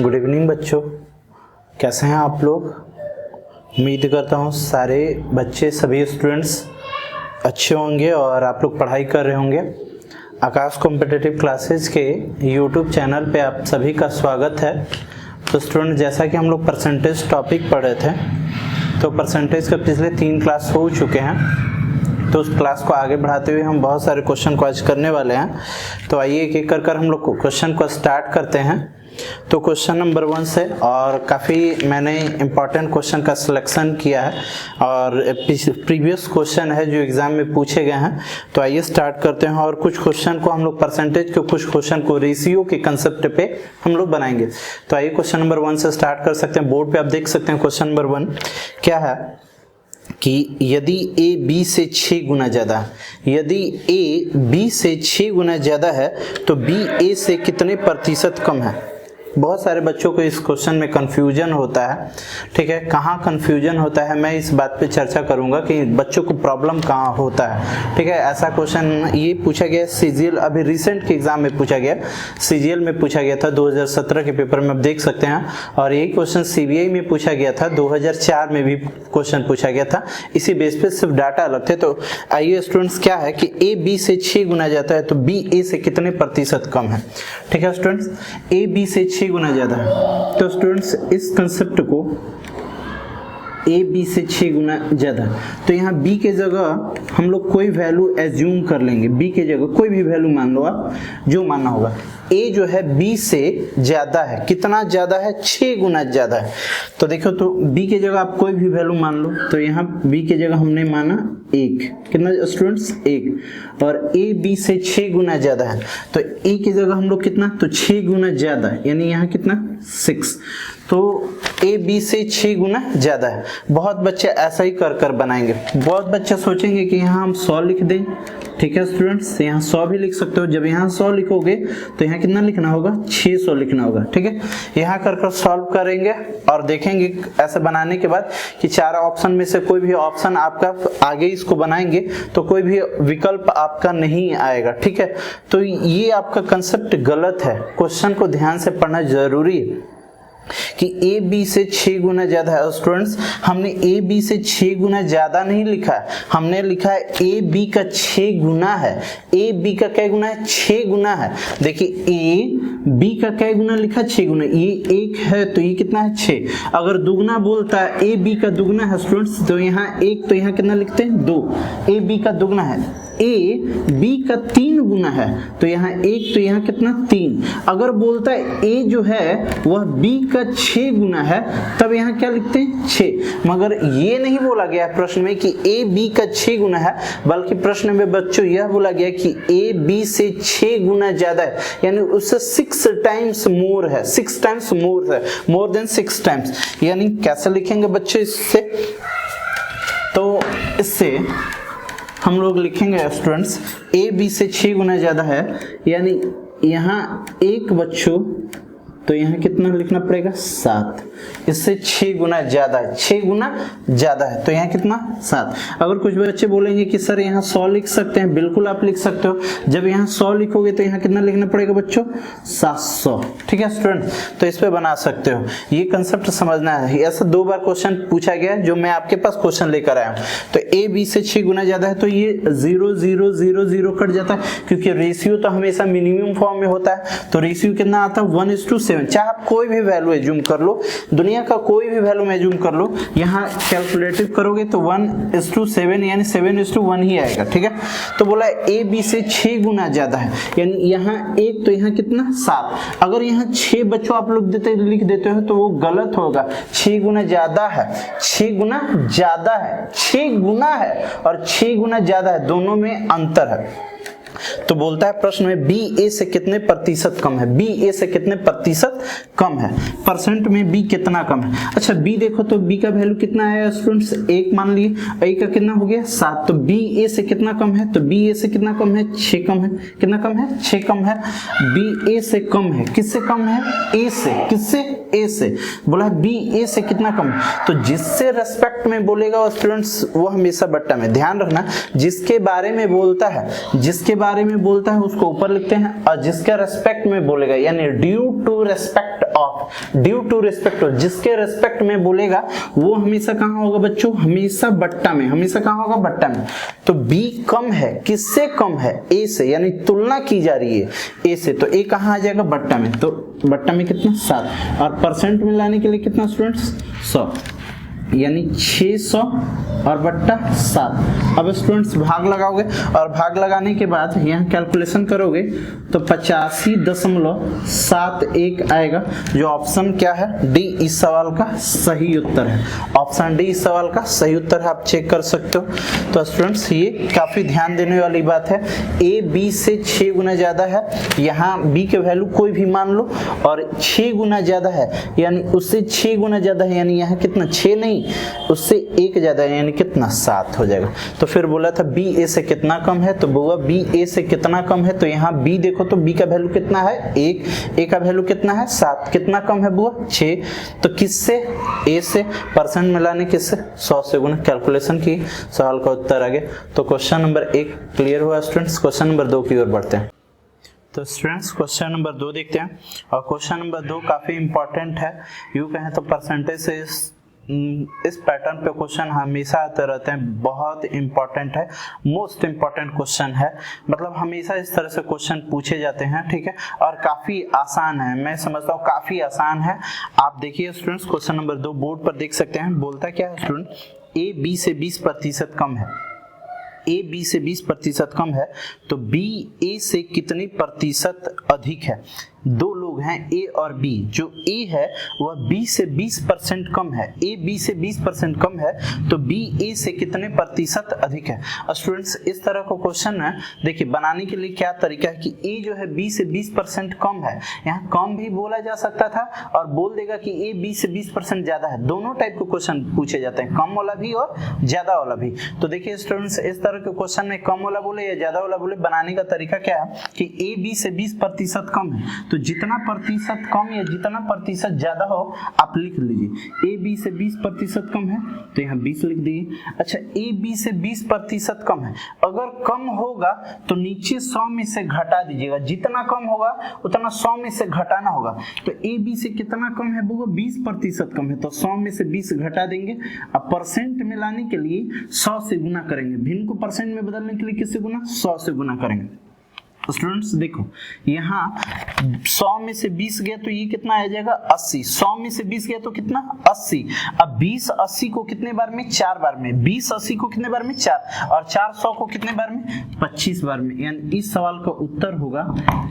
Good evening बच्चों, कैसे हैं आप लोग। उम्मीद करता हूँ सारे बच्चे सभी स्टूडेंट्स अच्छे होंगे और आप लोग पढ़ाई कर रहे होंगे। आकाश कॉम्पिटिटिव क्लासेस के यूट्यूब चैनल पे आप सभी का स्वागत है। तो स्टूडेंट, जैसा कि हम लोग परसेंटेज टॉपिक पढ़ रहे थे, तो परसेंटेज के पिछले 3 क्लास हो चुके हैं। तो उस क्लास को आगे बढ़ाते हुए हम बहुत सारे क्वेश्चन को आज करने वाले हैं। तो आइए एक एक कर हम लोग क्वेश्चन को स्टार्ट करते हैं। तो क्वेश्चन नंबर 1 से, और काफ़ी मैंने इम्पॉर्टेंट क्वेश्चन का सिलेक्शन किया है और प्रीवियस क्वेश्चन है जो एग्जाम में पूछे गए हैं। तो आइए स्टार्ट करते हैं और कुछ क्वेश्चन को हम लोग परसेंटेज के, कुछ क्वेश्चन को रेशियो के कंसेप्ट पे हम लोग बनाएंगे। तो आइए क्वेश्चन नंबर 1 से स्टार्ट कर सकते हैं। बोर्ड पे आप देख सकते हैं क्वेश्चन नंबर 1 क्या है कि यदि a b से 6 गुना ज़्यादा है, यदि a b से 6 गुना ज़्यादा है तो b a से कितने प्रतिशत कम है। बहुत सारे बच्चों को इस क्वेश्चन में कंफ्यूजन होता है। ठीक है, कहाँ कंफ्यूजन होता है मैं इस बात पे चर्चा करूंगा कि बच्चों को प्रॉब्लम कहाँ होता है। ठीक है, ऐसा क्वेश्चन ये पूछा गया सीजीएल, अभी रिसेंट के एग्जाम में पूछा गया, सीजीएल में पूछा गया था 2017 के पेपर में, आप देख सकते हैं। और यही क्वेश्चन सीबीआई में पूछा गया था, 2004 में भी क्वेश्चन पूछा गया था। इसी बेस पे सिर्फ डाटा अलग थे। तो आइए स्टूडेंट्स, क्या है कि a b से 6 गुना जाता है तो b a से कितने प्रतिशत कम है। ठीक है स्टूडेंट्स, a b से 6 गुना ज्यादा है। तो स्टूडेंट्स इस कंसेप्ट को a b से 6 गुना ज्यादा, तो यहाँ b के जगह हम लोग कोई वैल्यू एज्यूम कर लेंगे। b के जगह कोई भी वैल्यू मान लो आप, जो मानना होगा। a जो है b से ज्यादा है, कितना ज्यादा है, 6 गुना ज्यादा है। तो देखो, तो b के जगह आप कोई भी वैल्यू मान लो। तो यहाँ b के जगह हमने माना 1, कितना स्टूडेंट्स 1, और a b से 6 गुना ज्यादा है। तो a की जगह हम लोग कितना, तो 6 गुना ज्यादा है, यानी यहाँ कितना 6। तो a b से 6 गुना ज्यादा है। बहुत बच्चे ऐसा ही कर कर बनाएंगे। बहुत बच्चे सोचेंगे कि यहाँ हम 100 लिख दें। ठीक है स्टूडेंट्स, यहाँ 100 भी लिख सकते हो। जब यहाँ 100 लिखोगे तो यहाँ कितना लिखना होगा, 600 लिखना होगा। ठीक है, यहाँ कर कर सॉल्व करेंगे और देखेंगे ऐसे बनाने के बाद कि 4 ऑप्शन में से कोई भी ऑप्शन आपका, आगे इसको बनाएंगे तो कोई भी विकल्प आपका नहीं आएगा। ठीक है, तो ये आपका कंसेप्ट गलत है। क्वेश्चन को ध्यान से पढ़ना जरूरी है कि a b से 6 गुना ज्यादा है। स्टूडेंट्स, हमने a b से 6 गुना ज्यादा नहीं लिखा है, हमने लिखा है a b का 6 गुना है। a b का क्या गुना है, 6 गुना है। देखिए a b का क्या गुना लिखा, 6 गुना। ये 1 है तो ये कितना है, 6। अगर दुगना बोलता है a b का दुगना है स्टूडेंट्स, तो यहाँ 1, तो यहाँ कितना लिखते हैं 2। a b का दुगना है, a b का 3 गुना है, तो यहाँ 1, तो यहाँ कितना 3। अगर बोलता है a जो है वह b का 6 गुना है, तब यहाँ क्या लिखते हैं 6। मगर ये नहीं बोला गया प्रश्न में कि a b का 6 गुना है, बल्कि प्रश्न में बच्चों यह बोला गया कि a b से 6 गुना ज्यादा है, यानी उससे 6 टाइम्स मोर है, 6 टाइम्स मोर है, मोर देन 6 टाइम्स। यानी कैसे लिखेंगे बच्चों इससे, तो इससे हम लोग लिखेंगे स्टूडेंट्स a b से 6 गुना ज्यादा है, यानी यहाँ 1 बच्चों, तो यहाँ कितना लिखना पड़ेगा 7। इससे 6 गुना ज्यादा है, 6 गुना ज्यादा है, तो यहाँ कितना 7। अगर कुछ बच्चे बोलेंगे कि सर यहाँ 100 लिख सकते हैं, बिल्कुल आप लिख सकते हो। जब यहाँ 100 लिखोगे तो यहाँ कितना लिखना पड़ेगा बच्चों, 700। ठीक है स्टूडेंट, तो इस पे बना सकते हो। ये कंसेप्ट समझना है। ऐसा 2 बार क्वेश्चन पूछा गया जो मैं आपके पास क्वेश्चन लेकर आया हूँ। तो a b से 6 गुना ज्यादा है, तो ये 0 0 0 0 कट जाता है, क्योंकि रेशियो तो हमेशा मिनिमम फॉर्म में होता है। तो रेशियो कितना आता है, 1:7। चाहे आप कोई भी वैल्यू एज्यूम कर लो, दुनिया का कोई भी वैल्यू एज्यूम कर लो, यहाँ कैलकुलेटिव करोगे तो 1:7 यानी 7:1 ही आएगा। ठीक है, तो बोला a b से 6 गुना ज्यादा है, यानी यहाँ 1, तो यहाँ कितना 7। अगर यहाँ 6 बच्चों आप लोग लिख देते हो तो वो गलत होगा। 6 गुना ज्यादा है, 6 गुना ज्यादा है, 6 गुना है और 6 गुना ज्यादा है, दोनों में अंतर है। तो बोलता है प्रश्न में b a से कितने प्रतिशत कम है, b a से कितने प्रतिशत कम है, परसेंट में b कितना कम है। अच्छा b देखो, तो b का वैल्यू कितना आया स्टूडेंट्स, 1 मान लिए, a का कितना हो गया 7। तो b a से कितना कम है, तो b a से कितना कम है, 6 कम है। कितना कम है, 6 कम है। b a से कम है, किससे कम है, a से। किससे, a से। बोला b a से कितना कम है, तो जिससे रेस्पेक्ट में बोलेगा स्टूडेंट्स वो हमेशा बट्टा में, ध्यान रखना, जिसके बारे में बोलता है, जिसके बारे में बोलता है उसको ऊपर लिखते हैं, और जिसका रेस्पेक्ट में बोलेगा यानी due to respect of, due to respect of, जिसके रिस्पेक्ट में बोलेगा वो हमेशा कहाँ होगा बच्चों, हमेशा बट्टा में, हमेशा कहाँ होगा, बट्टा में। तो बी कम है, किससे कम है, ए से, यानी तुलना की जा रही है ए से, तो ए कहाँ आ जाएगा, बट्टा में। तो बट्टा में कितना, 7, और परसेंट में लाने के लिए कितना स्टूडेंट्स, 100, यानी 600 और बट्टा 7। अब स्टूडेंट्स भाग लगाओगे और भाग लगाने के बाद यहाँ कैलकुलेशन करोगे तो 85.71 आएगा, जो ऑप्शन क्या है, डी इस सवाल का सही उत्तर है। ऑप्शन डी इस सवाल का सही उत्तर है, आप चेक कर सकते हो। तो स्टूडेंट्स ये काफी ध्यान देने वाली बात है, ए बी से 6 गुना ज्यादा है, यहाँ बी के वैल्यू कोई भी मान लो, और 6 गुना ज्यादा है, यानी उससे 6 गुना ज्यादा है, यानी यहाँ कितना, 6 नहीं, उससे 1 ज्यादा है, यानी कितना, 7 हो जाएगा। तो फिर बोला था बी ए से कितना कम है, तो बुआ बी ए से कितना कम है, तो यहाँ बी देखो तो बी का वैल्यू कितना है, 1, ए का वैल्यू कितना है, 7, कितना कम है बुआ, 6, तो किससे, ए से, परसेंट मिलाने किससे, 100 से गुना, कैलकुलेशन की, सवाल का उत्तर आ गया। तो क्वेश्चन नंबर 1 क्लियर हुआ स्टूडेंट्स। क्वेश्चन नंबर 2 की ओर बढ़ते हैं। तो स्टूडेंट्स क्वेश्चन नंबर 2 देखते हैं, और क्वेश्चन नंबर 2 काफी इंपॉर्टेंट है, यूं कहें तो परसेंटेज से इस पैटर्न पे क्वेश्चन हमेशा आते रहते हैं, बहुत इंपॉर्टेंट है, मोस्ट इंपॉर्टेंट क्वेश्चन है, मतलब हमेशा इस तरह से क्वेश्चन पूछे जाते हैं, ठीक है, और काफी आसान है, मैं समझता हूँ काफी आसान है। आप देखिए स्टूडेंट्स क्वेश्चन नंबर 2 बोर्ड पर देख सकते हैं, बोलता क्या है स्टूडेंट, ए बी से 20% कम है, ए बी से 20% कम है, तो बी ए से कितने प्रतिशत अधिक है। दो लोग हैं ए और बी, जो ए है वह बी से 20% कम है, ए बी से 20% कम है, तो बी ए से कितने प्रतिशत अधिक है। स्टूडेंट्स इस तरह का क्वेश्चन है, देखिए बनाने के लिए क्या तरीका है कि ए जो है बी से 20% कम है, यहाँ कम भी बोला जा सकता था और बोल देगा कि ए बी से 20% ज्यादा है, दोनों टाइप के क्वेश्चन पूछे जाते हैं, कम वाला भी और ज्यादा वाला भी। तो देखिए स्टूडेंट्स इस तरह के क्वेश्चन में कम वाला बोले या ज्यादा वाला बोले, बनाने का तरीका क्या है कि ए बी से 20% कम है, तो जितना प्रतिशत कम या जितना प्रतिशत ज्यादा हो आप लिख लीजिए। ए बी से 20% कम है तो यहाँ 20 लिख दीजिए। अच्छा ए बी से 20% कम है, अगर कम होगा तो नीचे 100 में से घटा दीजिएगा, जितना कम होगा उतना 100 में से घटाना होगा। तो ए बी से कितना कम है वो 20% कम है, तो 100 में से 20 घटा देंगे। अब परसेंट में लाने के लिए 100 से गुना करेंगे, भिन्न को परसेंट में बदलने के लिए किससे गुना, 100 से गुना करेंगे। स्टूडेंट्स देखो यहाँ 100 में से 20 गया तो ये कितना आ जाएगा 80, 100 में से 20 गया तो कितना 80। अब 20 80 को कितने बार में, 4 बार में, 20 80 को कितने बार में 4, और 4 100 को कितने बार में, 25 बार में। यानी इस सवाल का उत्तर होगा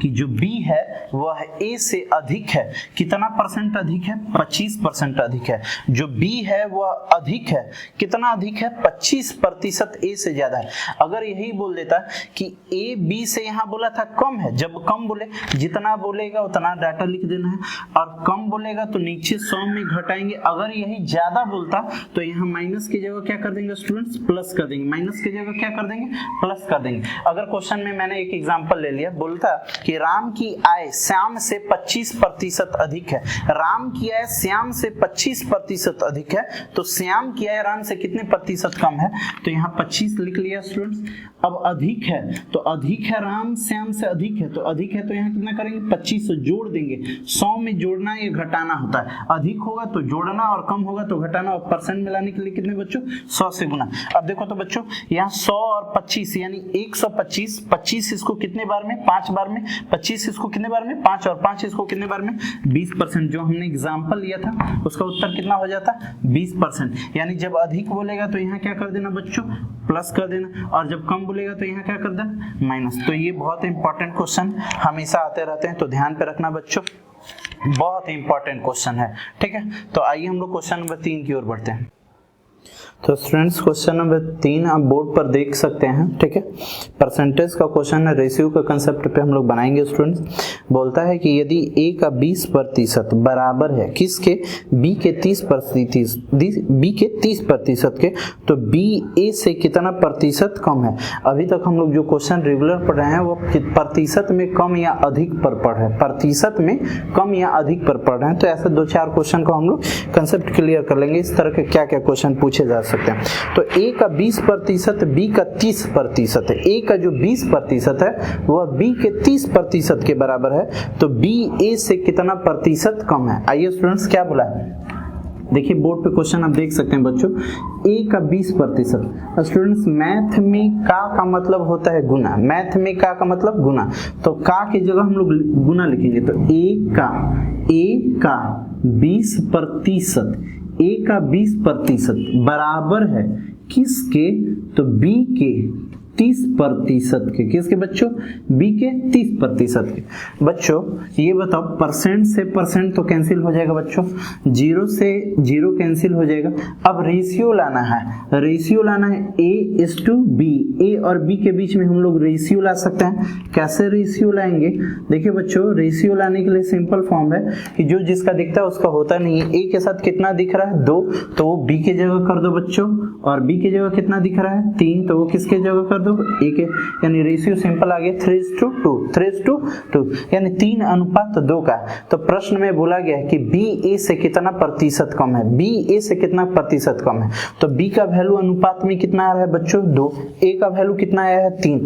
कि जो बी है वह ए से अधिक है, कितना परसेंट अधिक है, 25% अधिक है। जो बी है वह अधिक है, कितना अधिक है, 25% ए से ज्यादा है। अगर यही बोल देता कि ए बी से यहाँ बोला था कम है, जब कम बोले जितना बोलेगा उतना डाटा लिख देना है, और कम बोलेगा तो नीचे 100 में घटाएंगे। अगर यही ज्यादा बोलता तो यहाँ माइनस की जगह क्या कर देंगे स्टूडेंट्स, प्लस कर देंगे, माइनस की जगह क्या कर देंगे, प्लस कर देंगे। अगर क्वेश्चन में मैंने एक एग्जांपल ले लिया, बोलता कि राम की आय श्याम से 25% अधिक है, राम की आय श्याम से 25% अधिक है, तो श्याम की आय राम से कितने प्रतिशत कम है, तो यहाँ 25 लिख लिया स्टूडेंट्स। अब अधिक है तो अधिक है, राम श्याम से अधिक है, तो अधिक है तो यहाँ कितना करेंगे, 25 से जोड़ देंगे। 100 में जोड़ना या घटाना होता है, अधिक होगा तो जोड़ना और कम होगा तो घटाना, और परसेंट मिलाने के लिए कितने बच्चों, 100 से गुना। अब देखो तो बच्चों यहाँ 100 और 25 यानी 125, 25 इसको कितने बार में, 5 बार में, 25 इसको कितने बार में, 5, और 5 इसको कितने बार में, 20%। जो हमने एग्जाम्पल लिया था उसका उत्तर कितना हो जाता, 20%। यानी जब अधिक बोलेगा तो यहाँ क्या कर देना बच्चों, प्लस कर देना, और जब कम बोलेगा तो यहाँ क्या कर देना, माइनस। तो ये बहुत इंपॉर्टेंट क्वेश्चन हमेशा आते रहते हैं, तो ध्यान पे रखना बच्चों, बहुत इंपॉर्टेंट क्वेश्चन है, ठीक है। तो आइए हम लोग क्वेश्चन नंबर 3 की ओर बढ़ते हैं। तो स्टूडेंट्स क्वेश्चन नंबर 3 आप बोर्ड पर देख सकते हैं, ठीक है, परसेंटेज का क्वेश्चन है, रेशियो का कंसेप्ट पे हम लोग बनाएंगे स्टूडेंट्स। बोलता है कि यदि a का 20% बराबर है किसके, b के 30% के, तो b a से कितना प्रतिशत कम है। अभी तक हम लोग जो क्वेश्चन रेगुलर पढ़ रहे हैं वो प्रतिशत में कम या अधिक पर पढ़ रहे हैं, प्रतिशत में कम या अधिक पर पढ़ रहे हैं। तो ऐसे 2-4 क्वेश्चन को हम लोग कंसेप्ट क्लियर कर लेंगे, इस तरह के क्या क्या क्वेश्चन पूछे जा सकते हैं। तो ए का 20%, बी का 30% है। ए का जो 20% है वह बी के 30% के बराबर है, तो बी ए से कितना प्रतिशत कम है। आइए स्टूडेंट्स क्या बोला है, देखिए बोर्ड पे क्वेश्चन आप देख सकते हैं बच्चों, ए का 20%। स्टूडेंट्स मैथ में का मतलब होता है गुना, मैथ में का मतलब गुना, तो का की जगह हम लोग गुना लिखेंगे। तो ए का 20%, ए का 20% बराबर है किसके, तो बी के 30% के। किसके बच्चों, बी के 30% के। बच्चों ये बताओ, परसेंट से परसेंट तो कैंसिल हो जाएगा बच्चों, 0 से 0 कैंसिल हो जाएगा। अब रेशियो लाना है, रेशियो लाना है A/B, ए और बी के बीच में हम लोग रेशियो ला सकते हैं। कैसे रेशियो लाएंगे, देखिए बच्चों रेशियो लाने के लिए सिंपल फॉर्म है कि जो जिसका दिखता है उसका होता नहीं है। ए के साथ कितना दिख रहा है 2, तो वो बी के जगह कर दो बच्चों, और बी के जगह कितना दिख रहा है 3, तो वो किसके जगह कर दो, एक, यानी रेशियो सिंपल आ गया 3:2, यानी 3:2 का। तो प्रश्न में बोला गया है कि बी ए से कितना प्रतिशत कम है, बी ए से कितना प्रतिशत कम है। तो बी का वैल्यू अनुपात में कितना आ रहा है बच्चों 2, ए का वैल्यू कितना आया है 3,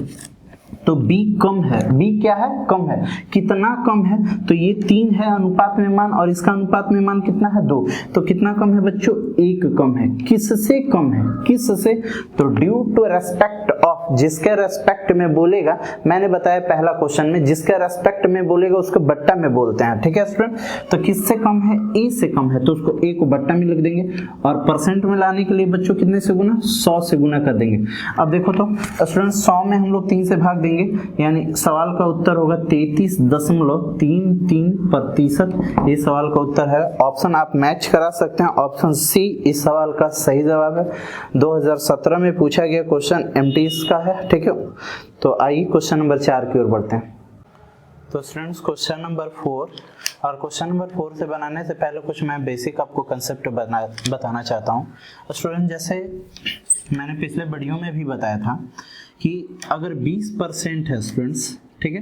तो B कम है। B क्या है, कम है। कितना कम है, तो ये 3 है अनुपात में मान, और इसका अनुपात में मान कितना है 2, तो कितना कम है बच्चों, 1 कम है। किससे कम है, किससे, तो ड्यू टू रेस्पेक्ट ऑफ, जिसके रेस्पेक्ट में बोलेगा, मैंने बताया पहला क्वेश्चन में, जिसके रेस्पेक्ट में बोलेगा उसको बट्टा में बोलते हैं, ठीक है स्टूडेंट। तो किससे कम है, A से कम है, तो उसको A को बट्टा में लिख देंगे, और परसेंट में लाने के लिए बच्चों कितने से गुना, 100 से गुना कर देंगे। अब देखो तो स्टूडेंट 100 में हम लोग 3 से भाग देंगे, यानी सवाल का उत्तर होगा 33.33%। ये सवाल का उत्तर है। ऑप्शन आप मैच करा सकते हैं, ऑप्शन सी इस सवाल का सही जवाब है। 2017 में पूछा गया क्वेश्चन एमटीएस का है, ठीक है। तो आइए क्वेश्चन नंबर 4 की ओर बढ़ते हैं। तो स्टूडेंट्स क्वेश्चन नंबर 4, और क्वेश्चन नंबर 4 से बनाने से पहले कुछ मैं बेसिक आपको कंसेप्ट बताना चाहता हूँ। स्टूडेंट जैसे मैंने पिछले वीडियो में भी बताया था कि अगर 20% है स्टूडेंट्स, ठीक है,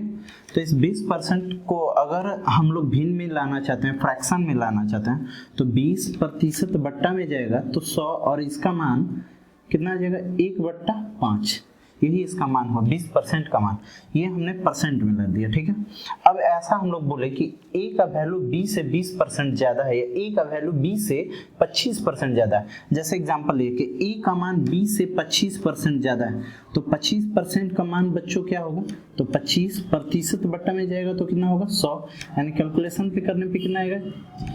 तो इस 20% को अगर हम लोग भिन्न में लाना चाहते हैं, फ्रैक्शन में लाना चाहते हैं, तो 20% बट्टा में जाएगा तो 100, और इसका मान कितना आ जाएगा 1/5, यही इसका मान हुआ 20% का मान। ये हमने परसेंट में लग दिया, ठीक है। अब ऐसा हम लोग बोले कि a का वैल्यू b से 20% ज्यादा है, या a का वैल्यू b से 25% ज्यादा है। जैसे एग्जांपल लिए कि a का मान b से 25% ज्यादा है, तो 25% का मान बच्चों क्या होगा, तो 25% बट्टा में जाएगा तो कितना होगा 100, यानी कैलकुलेशन पे करने पे कितना आएगा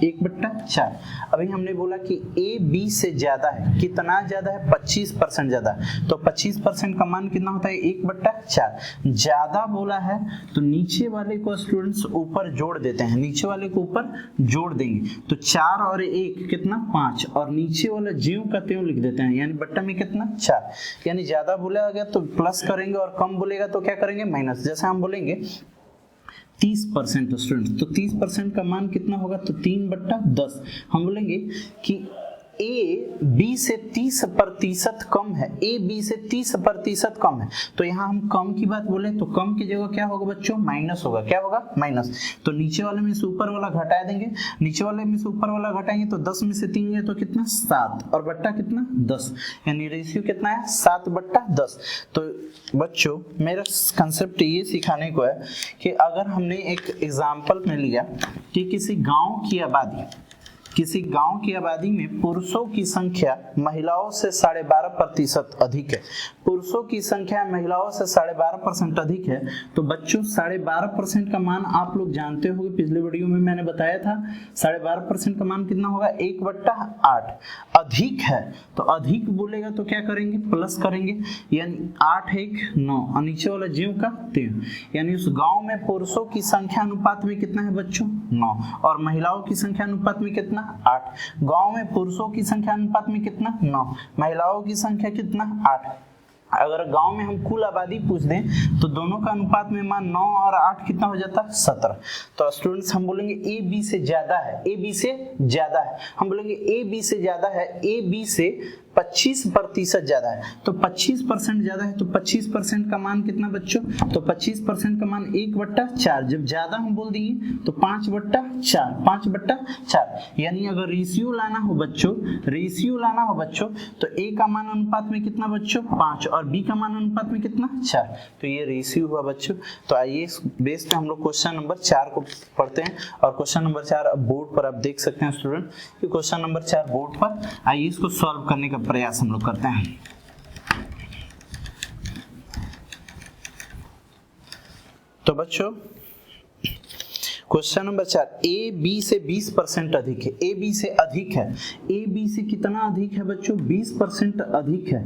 1/4। अभी हमने बोला कि a b से ज्यादा है, कितना ज्यादा है 25% ज्यादा, तो 25% का मान कितना होता है 1/4। ज्यादा बोला है तो नीचे वाले को स्टूडेंट्स ऊपर जोड़ देते हैं, नीचे वाले को ऊपर जोड़ देंगे, तो 4 और 1 कितना 5, और नीचे वाला ज्यों का त्यों लिख देते हैं, यानी बट्टा में कितना 4। यानी ज्यादा बोला गया तो प्लस करेंगे, और कम बोलेगा तो क्या करेंगे माइनस। जैसे हम बोलेंगे 30% स्टूडेंट, तो 30% का मान कितना होगा, तो 3/10। हम बोलेंगे कि ए बी से 30% कम है, ए बी से 30% कम है, तो यहाँ हम कम की बात बोले तो कम की जगह क्या होगा बच्चों, माइनस होगा। क्या होगा, माइनस। तो नीचे वाले में से ऊपर वाला घटा देंगे, नीचे वाले में से ऊपर वाला घटाएंगे तो 10 में से 3 है तो कितना 7, और बट्टा कितना 10, यानी रेशियो कितना है 7/10। तो बच्चों मेरा कंसेप्ट ये सिखाने को है कि अगर हमने एक एग्जाम्पल में लिया कि किसी गाँव की आबादी में पुरुषों की संख्या महिलाओं से 12.5% अधिक है, पुरुषों की संख्या महिलाओं से 12.5% अधिक है, तो बच्चों 12.5% का मान आप लोग जानते होंगे, पिछले वीडियो में मैंने बताया था 12.5% का मान कितना होगा 1/8। अधिक है तो अधिक बोलेगा तो क्या करेंगे, प्लस करेंगे, यानी 8 1 9, और नीचे वाला ज्यों का त्यों, यानी उस गांव में पुरुषों की संख्या अनुपात में कितना है बच्चों 9, और महिलाओं की संख्या अनुपात में कितना 8। गांव में पुरुषों की संख्या अनुपात में कितना 9, महिलाओं की संख्या कितना 8। अगर गांव में हम कुल आबादी पूछ दें तो दोनों का अनुपात में मान 9 और 8 कितना हो जाता है 17। तो स्टूडेंट्स हम बोलेंगे ए बी से ज्यादा है, ए बी से ज्यादा है, हम बोलेंगे ए बी से ज्यादा है, ए बी से 25% ज्यादा है। तो 25% ज्यादा है तो 25% का मान कितना बच्चों? तो 25% का मान 1/4। जब ज्यादा हम बोल दिए तो 5/4, 5/4। यानी अगर रेशियो लाना हो बच्चों, रेशियो लाना हो बच्चों, तो ए का मान अनुपात में कितना बच्चों? 5 और बी का मान अनुपात में कितना? 4। तो ये रेशियो हुआ बच्चों। तो आइए इस बेस पे हम लोग क्वेश्चन नंबर 4 को पढ़ते हैं। और क्वेश्चन नंबर 4 अब बोर्ड पर आप देख सकते हैं स्टूडेंट कि क्वेश्चन नंबर 4 बोर्ड पर। आइए इसको सॉल्व करने का प्रयास हम लोग करते हैं। तो बच्चों क्वेश्चन नंबर 4, ए बी से 20% अधिक है। ए बी से अधिक है। ए बी से कितना अधिक है बच्चों? 20% अधिक है।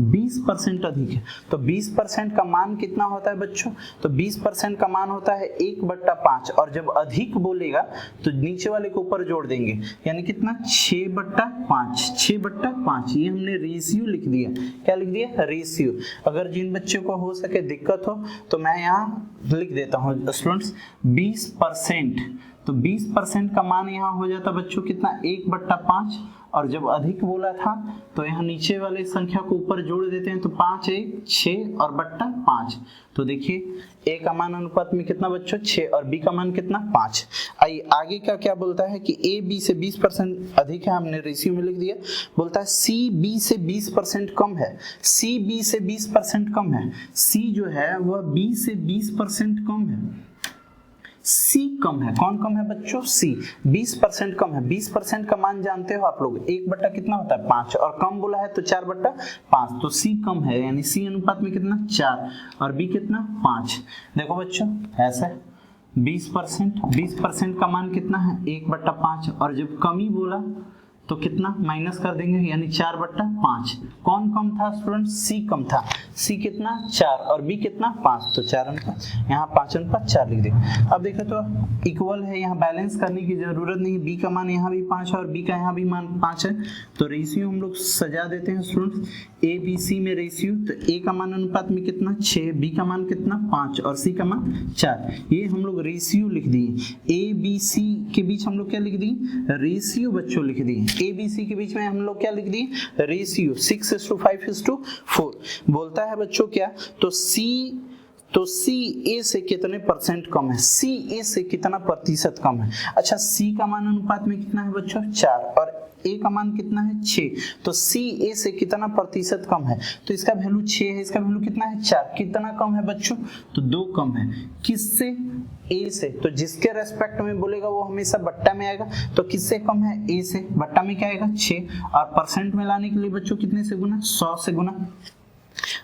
20% अधिक है। तो 20% का मान कितना होता है बच्चों? तो 20% का मान होता है 1/5। और जब अधिक बोलेगा तो नीचे वाले को ऊपर जोड़ देंगे, यानी कितना? 6/5। 6/5 ये हमने रेशियो लिख दिया। क्या लिख दिया? रेशियो। अगर जिन बच्चों को हो सके दिक्कत हो तो मैं यहाँ लिख देता हूँ स्टूडेंट्स 20%। तो 20% का मान यहाँ हो जाता बच्चों कितना? 1/5। और जब अधिक बोला था तो यहाँ नीचे वाले संख्या को ऊपर जोड़ देते हैं, तो 5 1 6 और बट्टा 5। तो देखिए ए का मान अनुपात में कितना बच्चों? 6 और बी का मान कितना? 5। आइए आगे का क्या बोलता है कि ए बी से 20% अधिक है, हमने रेशियो में लिख दिया। बोलता है सी बी से 20% कम है। सी बी से 20% कम है। सी जो है वह बी से 20% कम है। सी कम है। कौन कम है बच्चों? सी 20% कम है। 20% का मान जानते हो आप लोग, 1 कितना होता है? 5। और कम बोला है तो 4/5। तो सी कम है, यानी सी अनुपात में कितना? 4 और बी कितना? 5। देखो बच्चों ऐसा 20% का मान कितना है? 1/5। और जब कमी बोला तो कितना माइनस कर देंगे, यानी 4/5। कौन कम था स्टूडेंट? सी कम था। सी कितना? 4 और बी कितना? 5। तो 4 यहाँ 5/4 लिख देंगे। अब देखो तो इक्वल है, यहाँ बैलेंस करने की जरूरत नहीं। बी का मान यहाँ भी 5 है और बी का यहाँ भी मान 5 है। तो रेशियो हम लोग सजा देते हैं स्टूडेंट्स। ए बी सी में रेशियो, तो ए का मान अनुपात में कितना? 6, बी का मान कितना? 5 और सी का मान 4। ये हम लोग रेशियो लिख दिए। ए बी सी के बीच हम लोग क्या लिख दिए? रेशियो बच्चों लिख दिए। ए बी सी के बीच में हम लोग क्या लिख दिए? रेशियो 6:5:4। बोलता है बच्चों क्या? तो सी ए से कितने परसेंट कम है? सी ए से कितना प्रतिशत कम है? अच्छा सी का मान अनुपात में कितना है बच्चों? 4 और ए का मान कितना है? 6। तो सी ए से कितना प्रतिशत कम है? तो इसका वैल्यू 6 है, इसका वैल्यू कितना है? 4। कितना कम है बच्चों? तो 2 कम है। किससे? ए से। तो जिसके रेस्पेक्ट में बोलेगा वो हमेशा बट्टा में आएगा। तो किससे कम है? ए से। बट्टा में क्या आएगा? 6। और परसेंट में लाने के लिए बच्चों कितने से गुना? 100 से गुना।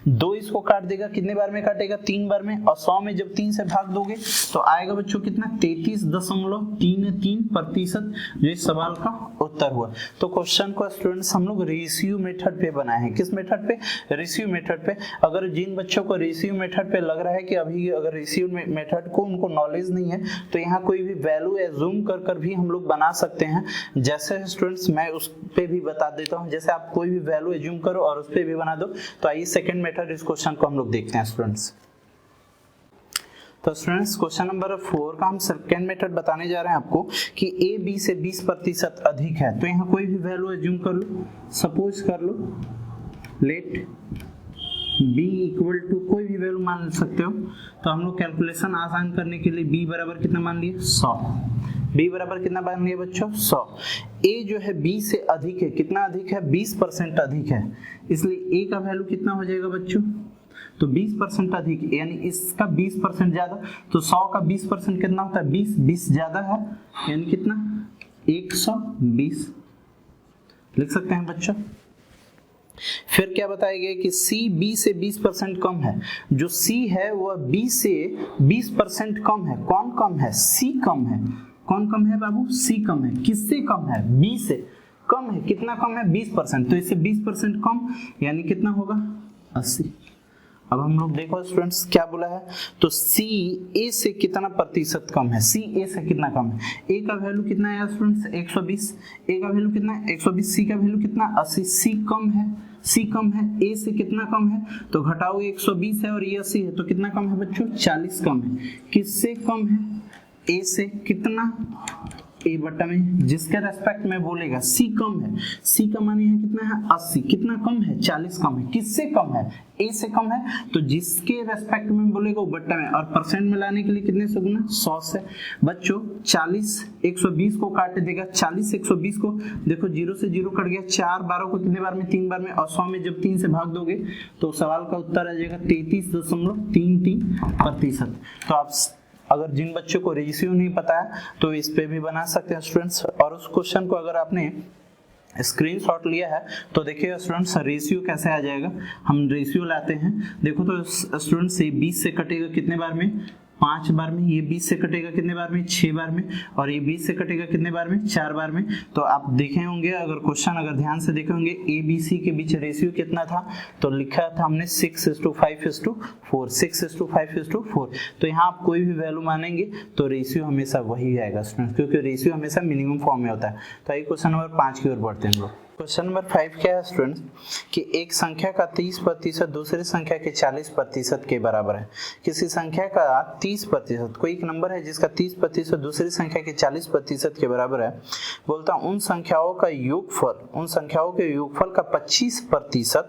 2 इसको काट देगा, कितने बार में काटेगा? 3 बार में। और 100 में जब 3 से भाग दोगे तो आएगा बच्चों कितना? 33.33% जो इस सवाल का उत्तर हुआ। तो क्वेश्चन को स्टूडेंट्स हम लोग रेशियो मेथड पे बनाए हैं। किस मेथड पे? रेशियो मेथड पे। अगर जिन बच्चों को रेशियो मेथड पे लग रहा है कि अभी अगर रेशियो मेथड को उनको नॉलेज नहीं है, तो यहाँ कोई भी वैल्यू एज्यूम कर भी हम लोग बना सकते हैं। जैसे स्टूडेंट्स मैं उस पे भी बता देता हूँ, जैसे आप कोई भी वैल्यू एज्यूम करो और उस पे भी बना दो। तो आइए सेकंड मेथड इस क्वेश्चन को हम लोग देखते हैं स्टूडेंट्स। तो स्टूडेंट्स क्वेश्चन नंबर 4 का हम सेकंड मेथड बताने जा रहे हैं आपको कि ए बी से 20% अधिक है। तो यहाँ कोई भी वैल्यू एज्यूम कर लो। सपोज कर लो लेट b इक्वल टू कोई भी वैल्यू मान सकते हो। तो हम लोग कैलकुलेशन आसान करने के लिए b बराबर कितना मान लिए? 100। b बराबर कितना मान लिया बच्चों? 100। a जो है b से अधिक है। कितना अधिक है? 20% अधिक है। इसलिए a का वैल्यू कितना हो जाएगा बच्चों? तो 20% अधिक, यानी इसका 20% ज्यादा। तो 100 का 20% कितना होता है? 20। 20 ज्यादा है, यानी कितना? 120 लिख सकते हैं बच्चों। फिर क्या बताया गया कि C B से 20% कम है। जो C है वह B से 20% कम है। कौन कम है? C कम है। कौन कम है बाबू? C कम है। किससे कम है? B से कम है। कितना कम है? 20%। तो इससे 20% कम, यानी कितना होगा? 80। अब हम लोग देखो स्टूडेंट्स क्या बोला है। तो C A से कितना प्रतिशत कम है? C A से कितना कम है? A का वैल्यू कितना है स्टूडेंट्स? 120। A का वैल्यू कितना है? 120। C का वैल्यू कितना? 80। C कम है। C कम है। A से कितना कम है? तो घटाओगे 120 है और ये 80 है, तो कितना कम है बच्चों? 40 कम है। किससे कम है? A से। कितना? a बट्टा में जिसके रेस्पेक्ट में बोलेगा c कम है, c का मान यहाँ कितना है 80, कितना कम है 40 कम है, किससे कम है a से कम है, तो जिसके रेस्पेक्ट में बोलेगा वो बट्टा में, और परसेंट में लाने के लिए कितने से गुना 100 से। बच्चों 40 120 को काट देगा, 40 120 को देखो 0 से 0 कट गया, 4 12 को कितने बार में 3 बार में, और 100 में जब 3 से भाग दोगे तो सवाल का उत्तर आ जाएगा 33.33%। तो आप अगर जिन बच्चों को रेशियो नहीं पता है तो इस पे भी बना सकते हैं स्टूडेंट्स। और उस क्वेश्चन को अगर आपने स्क्रीनशॉट लिया है तो देखिए स्टूडेंट्स रेशियो कैसे आ जाएगा। हम रेशियो लाते हैं, देखो तो स्टूडेंट्स ये 20 से कटेगा कितने बार में 5 बार में, ये 20 से कटेगा कितने बार में 6 बार में, और ये 20 से कटेगा कितने बार में 4 बार में। तो आप देखे होंगे अगर क्वेश्चन अगर ध्यान से देखे होंगे ए बी सी के बीच रेशियो कितना था, तो लिखा था हमने 6:5:4, 6:5:4। तो यहाँ आप कोई भी वैल्यू मानेंगे तो रेशियो हमेशा वही आएगा स्टूडेंट्स, क्योंकि रेशियो हमेशा मिनिमम फॉर्म में होता है। तो आइए क्वेश्चन नंबर 5 की ओर बढ़ते हैं हम लोग। क्वेश्चन नंबर 5 क्या है स्टूडेंट्स कि एक संख्या का 30% दूसरी संख्या के 40% के बराबर है। किसी संख्या का 30%, कोई एक नंबर है जिसका 30% दूसरी संख्या के 40% के बराबर है, बोलता उन संख्याओं का योगफल, उन संख्याओं के योगफल का 25%,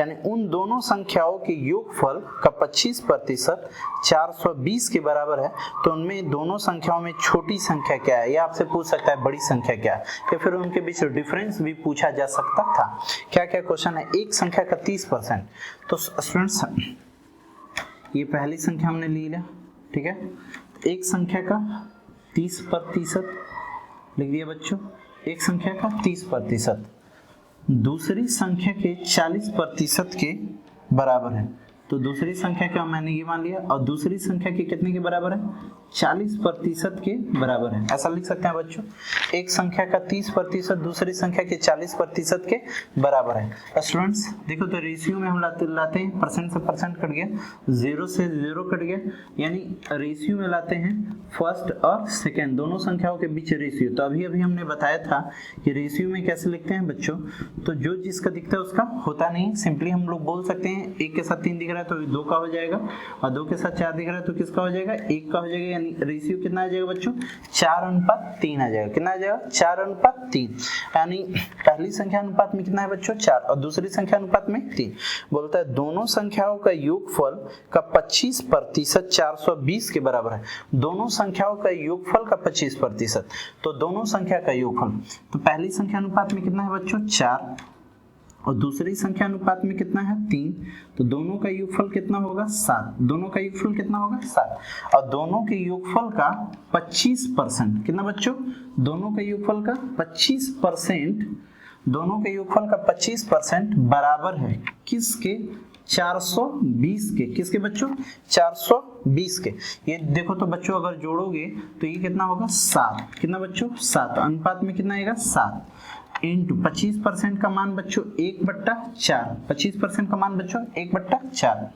यानी उन दोनों संख्याओं के योगफल का 25% 420 के बराबर है, तो उनमें दोनों संख्याओं में छोटी संख्या क्या है, या आपसे पूछ सकता है बड़ी संख्या क्या है, या फिर उनके बीच डिफरेंस भी पूछा जा सकता था। क्या क्या क्वेश्चन है, एक संख्या का 30%, तो स्टूडेंट्स ये पहली संख्या हमने ले लिया, ठीक है, एक संख्या का 30% लिख दिया बच्चों, एक संख्या का 30% दूसरी संख्या के 40% के बराबर है, तो दूसरी संख्या क्या मैंने ये मान लिया, और दूसरी संख्या के कितने के बराबर है 40% के बराबर है, ऐसा लिख सकते हैं बच्चों। एक संख्या का 30% दूसरी संख्या के 40% के बराबर है। स्टूडेंट्स देखो तो रेशियो में हम लाते हैं, परसेंट से परसेंट कट गया, 0 से 0 कट गया, यानी रेशियो में लाते हैं फर्स्ट और सेकेंड दोनों संख्याओं के बीच रेशियो। तो अभी हमने बताया था कि रेशियो में कैसे लिखते हैं बच्चों, तो जो जिसका दिखता है उसका होता नहीं, सिंपली हम लोग बोल सकते हैं 1 के साथ 3 दिख रहा है तो 2 का हो जाएगा, और 2 के साथ 4 दिख रहा है तो किसका हो जाएगा 1 का हो जाएगा, यानी रेशियो कितना आ जाएगा बच्चों 4:3 आ जाएगा। कितना आ जाएगा 4:3, यानी पहली संख्या अनुपात में कितना है बच्चों 4 और दूसरी संख्या अनुपात में 3। बोलता है दोनों संख्याओं का योगफल का 25% 420 के बराबर है। दोनों संख्याओं का योगफल का 25%, तो दोनों संख्या का योगफल, तो पहली संख्या अनुपात में कितना है बच्चों 4 और दूसरी संख्या अनुपात में कितना है 3, तो दोनों का योगफल कितना होगा 7, दोनों का योगफल कितना होगा 7, और दोनों के योगफल का 25%, कितना बच्चों दोनों के योगफल का 25%, दोनों के योगफल का 25% बराबर है किसके 420 के, किसके बच्चों 420 के। ये देखो तो बच्चों अगर जोड़ोगे तो ये कितना होगा 7, कितना बच्चों 7, अनुपात में कितना आएगा 7 इंटू 25% का मान बच्चों 1/4, 25% का मान बच्चों 1/4,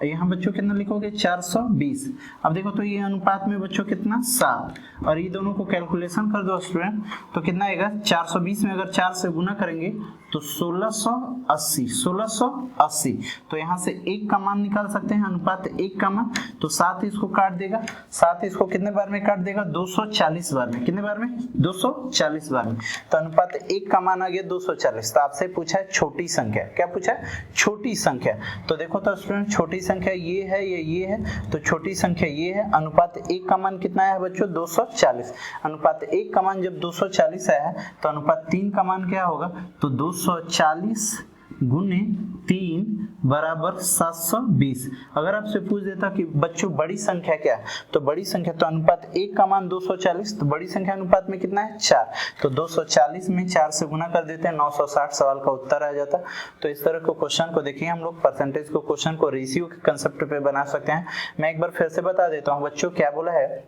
यहाँ बच्चों कितना लिखोगे 420। अब देखो तो ये अनुपात में बच्चों कितना 7, और ये दोनों को कैलकुलेशन कर दो स्टूडेंट, तो कितना आएगा 420 में अगर 4 से गुना करेंगे तो 1680, तो यहाँ से 1 का मान निकाल सकते हैं, अनुपात 1 का मान, तो 7 इसको काट देगा, 7 इसको कितने बार में काट देगा 240 बार में, कितने बार में 240 बार में, तो अनुपात 1 का मान आ गया 240। तो आपसे पूछा है छोटी संख्या, क्या पूछा है छोटी संख्या, तो देखो तो स्टूडेंट छोटी संख्या ये है ये है, तो छोटी संख्या ये है, अनुपात 1 का मान कितना है बच्चों 240, अनुपात 1 का मान जब 240 आया है तो अनुपात 3 का मान क्या होगा, तो 240 गुने 3 बराबर 720। अगर आपसे पूछ देता कि बच्चों बड़ी संख्या क्या है, तो बड़ी संख्या, तो अनुपात 1 का मान 240, तो बड़ी संख्या अनुपात में कितना है 4, तो 240 में 4 से गुना कर देते हैं 960, सवाल का उत्तर आ जाता। तो इस तरह को क्वेश्चन को देखिए हम लोग परसेंटेज को क्वेश्चन को रेशियो के कंसेप्ट पे बना सकते हैं। मैं एक बार फिर से बता देता हूँ बच्चों, क्या बोला है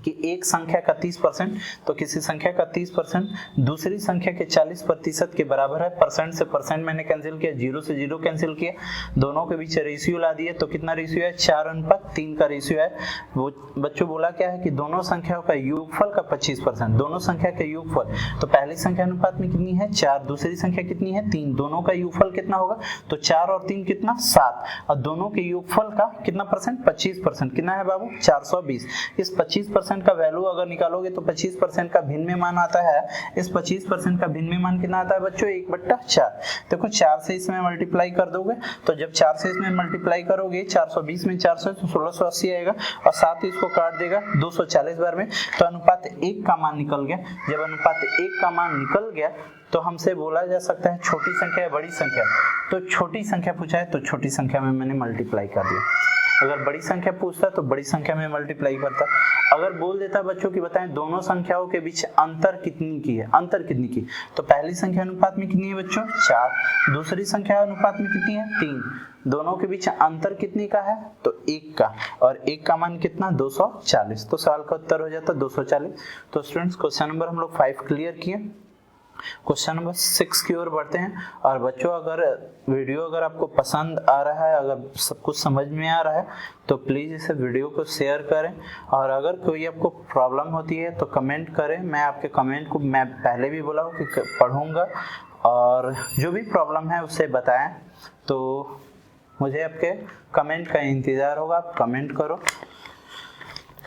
कि एक संख्या का 30%, तो किसी संख्या का 30% दूसरी संख्या के 40% के बराबर है। परसेंट से परसेंट मैंने कैंसिल किया, 0 से 0 कैंसिल किया, दोनों के बीच रेशियो ला दिए, तो कितना रेशियो है 4:3 का रेशियो है। वो बच्चों बोला क्या है कि दोनों संख्याओं का योगफल का 25%, दोनों संख्या के योगफल, तो पहली संख्या अनुपात में कितनी है 4, दूसरी संख्या कितनी है 3, दोनों का योगफल कितना होगा, तो 4 और 3 कितना 7, और दोनों के योगफल का कितना परसेंट 25%, कितना है बाबू 420। इस 25% 25% का वैल्यू अगर निकालोगे तो 25% का भिन्न में मान आता है। इस 25% का भिन्न में मान कितना आता है बच्चों? 1/4। देखो 4 से इसमें मल्टीप्लाई कर दोगे तो जब 4 से इसमें मल्टीप्लाई करोगे 420 में 400 तो 1680 आएगा और साथ ही इसको काट देगा 240 बार में, तो अनुपात 1 का मान निकल गया। जब अनुपात 1 का मान निकल गया तो हमसे बोला जा सकता है छोटी संख्या या बड़ी संख्या। तो छोटी संख्या पूछा है तो छोटी संख्या में मैंने मल्टीप्लाई कर दिया। अगर बड़ी संख्या पूछता तो बड़ी संख्या में मल्टीप्लाई करता। अगर बोल देता बच्चों कि बताएं दोनों संख्याओं के बीच अंतर कितनी की है, अंतर कितनी की, तो पहली संख्या अनुपात में कितनी है बच्चों? 4। दूसरी संख्या अनुपात में कितनी है? 3। दोनों के बीच अंतर कितने का है? तो 1 का, और 1 का मान कितना? 240। तो सवाल का उत्तर हो जाता 240। तो स्टूडेंट्स क्वेश्चन नंबर हम लोग 5 क्लियर किए। क्वेश्चन नंबर 6 की ओर बढ़ते हैं। और बच्चों अगर वीडियो अगर आपको पसंद आ रहा है, अगर सब कुछ समझ में आ रहा है तो प्लीज़ इसे वीडियो को शेयर करें, और अगर कोई आपको प्रॉब्लम होती है तो कमेंट करें। मैं आपके कमेंट को मैं पहले भी बोला हूँ कि पढ़ूंगा, और जो भी प्रॉब्लम है उसे बताएं। तो मुझे आपके कमेंट का इंतज़ार होगा, आप कमेंट करो।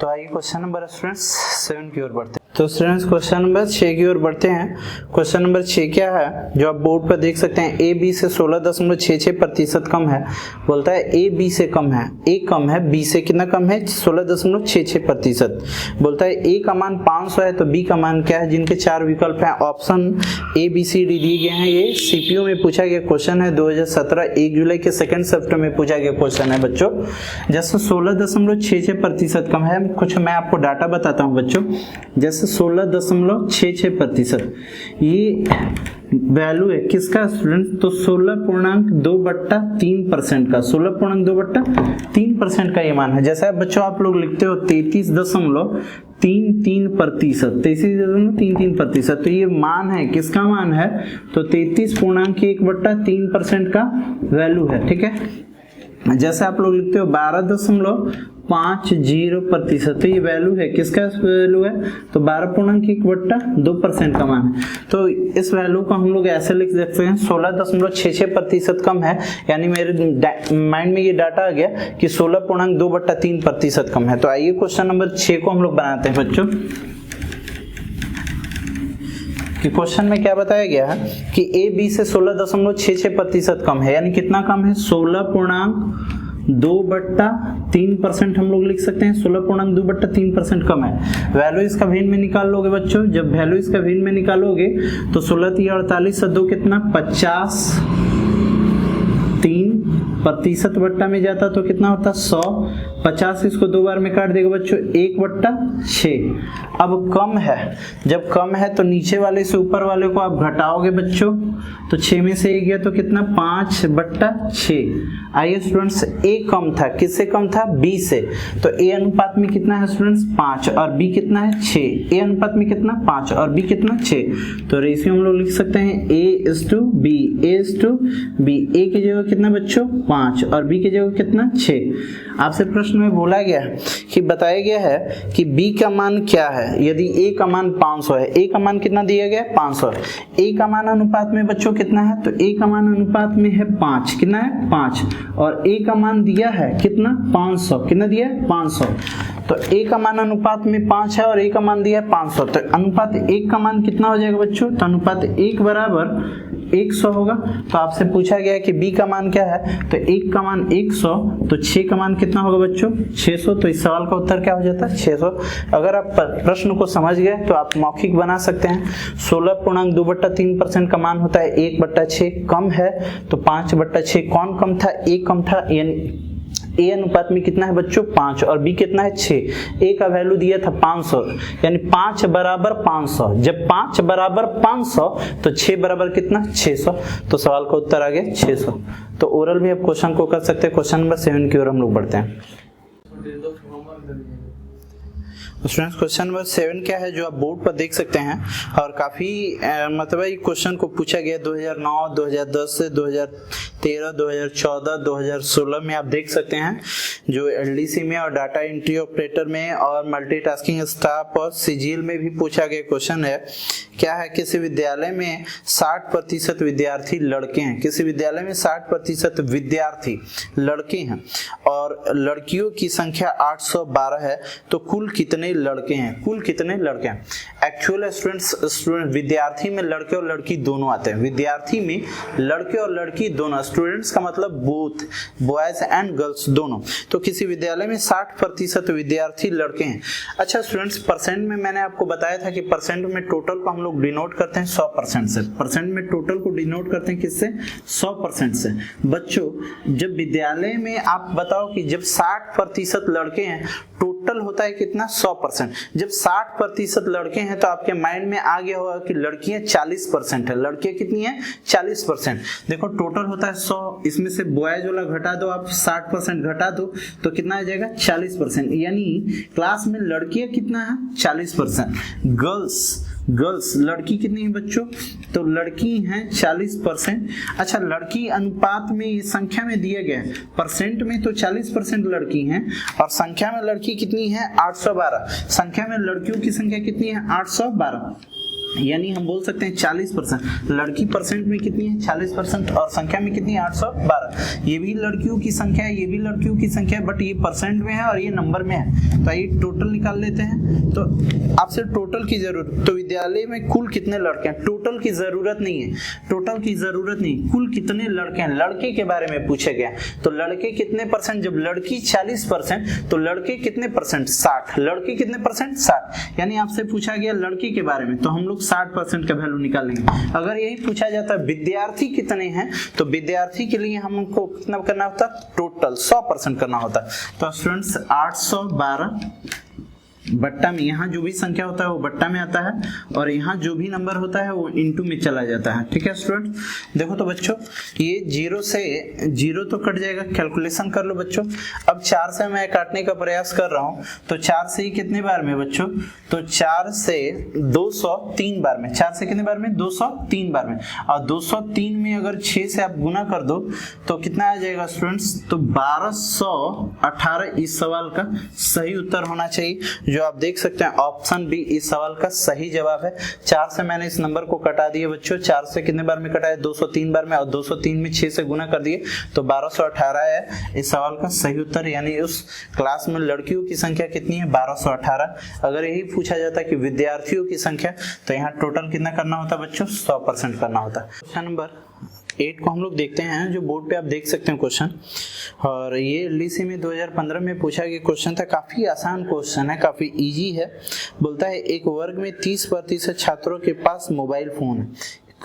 तो आइए क्वेश्चन नंबर स्टूडेंट्स 7 की ओर बढ़ते हैं। तो स्टूडेंट्स क्वेश्चन नंबर 6 की ओर बढ़ते हैं। क्वेश्चन नंबर 6 क्या है जो आप बोर्ड पर देख सकते हैं? ए बी से 16.66% कम है। बोलता है ए बी से कम है, ए कम है, बी से कितना कम है? 16.66%। बोलता है ए का मान 500 है तो बी का मान क्या है? जिनके 4 विकल्प हैं option A B C D दिए गए हैं। ये सीपीयू में पूछा गया क्वेश्चन है, 2017 1 जुलाई के सेकंड शिफ्ट में पूछा गया क्वेश्चन है बच्चों। जैसे 16.66% कम है, कुछ मैं आपको डाटा बताता हूँ बच्चों। जैसे 16.66% ये वैल्यू है किसका स्टूडेंट? तो 16.2/3% का, 16.2/3% का ये मान है। जैसे बच्चों आप लोग लिखते हो 33.33%, 33.33%, तो ये मान है, किसका मान है? तो 33.1/3% का वैल्यू है, ठीक है। जैसे आप लोग लिखते हो 12.50%, तो ये वैल्यू है, किसका वैल्यू है? तो 12.1/2% का मान है। तो इस वैल्यू को हम लोग ऐसे लिख सकते हैं 16.66% कम है, यानी मेरे माइंड में ये डाटा आ गया कि 16.2/3% कम है। तो आइए क्वेश्चन नंबर 6 को हम लोग बनाते हैं बच्चों। कि क्वेश्चन में क्या बताया गया है कि ए बी से 16.66% कम है, यानी कितना कम है? 16.2/3% हम लोग लिख सकते हैं। 16.2/3% कम है। वैल्यू इसका भिन्न में निकाल लोगे बच्चों। जब वैल्यू इसका भिन्न में निकालोगे तो 16×48 2 कितना? 50। 3% बट्टा में जाता तो कितना होता? 100। 50 इसको 2 बार में काट देगा बच्चों, 1/6। अब कम है, जब कम है तो नीचे वाले से ऊपर वाले को आप घटाओगे बच्चों, तो 6 में से 1 गया तो कितना? 5/6। आइए स्टूडेंट्स, ए कम था, किससे कम था? बी से। तो ए अनुपात में कितना है स्टूडेंट्स? 5, और बी कितना है? 6। ए अनुपात में कितना? 5, और बी कितना? 6। तो रेशियो हम लोग लिख सकते हैं A/B, A/B। ए की जगह कितना बच्चों? 5, और बी की जगह कितना? 6। आपसे प्रश्न में बोला गया है कि बताया गया है कि बी का मान क्या है। यदि ए का मान 500 है, ए का मान कितना दिया गया? 500। ए का मान अनुपात में बच्चों कितना है? तो ए का मान अनुपात में है 5। कितना है? 5। और ए का मान दिया है कितना? 500। कितना दिया है? 500। तो ए का मान अनुपात में 5 है और ए का मान दिया है 500, तो अनुपात 1 का मान कितना हो जाएगा बच्चों? तो अनुपात 1 बराबर 100 होगा। तो आपसे पूछा गया है कि बी का मान क्या है, तो 1 का मान 100, तो 6 का मान कितना होगा बच्चों? 600। तो इस सवाल का उत्तर क्या हो जाता है? 600। अगर आप प्रश्न को समझ गए तो आप मौखिक बना सकते हैं। 16.2/3% का मान होता है 1/6, कम है तो 5/6। कौन कम था? ए कम था, यानी ए अनुपात में कितना है बच्चों? 5, और बी कितना है? 6। ए का वैल्यू दिया था 500, यानी 5 बराबर 500। जब 5 बराबर 500 तो 6 बराबर कितना? 600। तो सवाल का उत्तर आ गया 600। तो ओरल भी आप क्वेश्चन को कर सकते हैं। क्वेश्चन नंबर 7 की ओर हम लोग बढ़ते हैं। स्टूडेंट्स क्वेश्चन नंबर 7 क्या है जो आप बोर्ड पर देख सकते हैं, और काफी मतलब ये क्वेश्चन को पूछा गया 2009, 2010 से 2013, 2014, 2016 में आप देख सकते हैं, जो एलडीसी में और डाटा एंट्री ऑपरेटर में और मल्टीटास्किंग स्टाफ और सिजिल में भी पूछा गया क्वेश्चन है। क्या है? किसी विद्यालय में 60% विद्यार्थी लड़के हैं, किसी विद्यालय में 60% विद्यार्थी लड़के हैं और लड़कियों की संख्या 812 है, तो कुल कितने कितने लड़के हैं, कुल कितने लड़के हैं। एक्चुअल स्टूडेंट विद्यार्थी में लड़के और लड़की दोनों आते हैं, विद्यार्थी में लड़के और लड़की दोनों, स्टूडेंट्स का मतलब बोथ बॉयज एंड गर्ल्स दोनों। तो किसी विद्यालय में 60% विद्यार्थी लड़के हैं। अच्छा स्टूडेंट्स, परसेंट में मैंने आपको बताया था कि परसेंट में टोटल को हम लोग डिनोट करते हैं 100% से। परसेंट में टोटल को डिनोट करते हैं किससे? 100% से। बच्चों जब विद्यालय में आप बताओ कि जब 60% लड़के हैं, टोटल होता है कितना? 100%। जब 60% लड़के हैं तो आपके माइंड में आ गया होगा कि लड़कियां 40% है। लड़कियां कितनी है? 40%। देखो टोटल होता है 100, इसमें से बॉयज वाला घटा दो, आप 60% घटा दो तो कितना आ जाएगा? 40%। यानी क्लास में लड़कियां कितना है? 40%। गर्ल्स लड़की कितनी है बच्चों? तो लड़की हैं 40%। अच्छा, लड़की अनुपात में ये संख्या में दिया गया है, परसेंट में तो 40% लड़की हैं और संख्या में लड़की कितनी है? 812। संख्या में लड़कियों की संख्या कितनी है? 812। यानी हम बोल सकते हैं 40%। लड़की परसेंट में कितनी है? 40% और संख्या में कितनी है? 812। ये भी लड़कियों की संख्या है, ये भी लड़कियों की संख्या है, बट ये परसेंट में है और ये नंबर में है। तो ये टोटल निकाल लेते हैं। तो आपसे टोटल की जरूरत, तो विद्यालय में कुल कितने लड़के हैं? टोटल की जरूरत नहीं है, टोटल की जरूरत नहीं, कुल कितने लड़के हैं लड़के के बारे में पूछा गया। तो लड़के कितने परसेंट? जब लड़की 40% तो लड़के कितने परसेंट? 60। लड़के कितने परसेंट? 60। यानी आपसे पूछा गया लड़की के बारे में, तो हम लोग 60% का वैल्यू निकालेंगे। अगर यही पूछा जाता है विद्यार्थी कितने हैं, तो विद्यार्थी के लिए हमको कितना करना होता? टोटल 100% करना होता। तो स्टूडेंट्स 812 बट्टा में, यहाँ जो भी संख्या होता है वो बट्टा में आता है और यहाँ जो भी नंबर होता है वो इनटू में चला जाता है। ठीक है स्टूडेंट, देखो तो बच्चों ये 0 से 0 तो कट जाएगा, कैलकुलेशन कर लो बच्चों। अब 4 से मैं काटने का प्रयास कर रहा हूँ, तो 4 से ही कितने बार में बच्चों? तो 4 से 203 बार में। 4 से कितने बार में? 203 बार में। और 203 में अगर 6 से आप गुना कर दो तो कितना आ जाएगा स्टूडेंट्स? तो 1218 इस सवाल का सही उत्तर होना चाहिए, जो आप देख सकते हैं ऑप्शन बी इस सवाल का सही जवाब है। 4 से मैंने इस नंबर को कटा दिया बच्चों। 4 से कितने बार में कटा है? 203 बार में, और 203 में 6 से गुना कर दिए तो 1218 है इस सवाल का सही उत्तर। यानी उस क्लास में लड़कियों की संख्या कितनी है? 1218। अगर यही पूछा जाता कि विद्यार्थियों की संख्या, तो यहाँ टोटल कितना करना होता बच्चों? 100% करना होता। क्वेश्चन नंबर 8 को हम लोग देखते हैं, जो बोर्ड पे आप देख सकते हैं क्वेश्चन, और ये एलडीसी में 2015 में पूछा गया क्वेश्चन था। काफी आसान क्वेश्चन है, काफी इजी है। बोलता है एक वर्ग में 30% छात्रों के पास मोबाइल फोन है।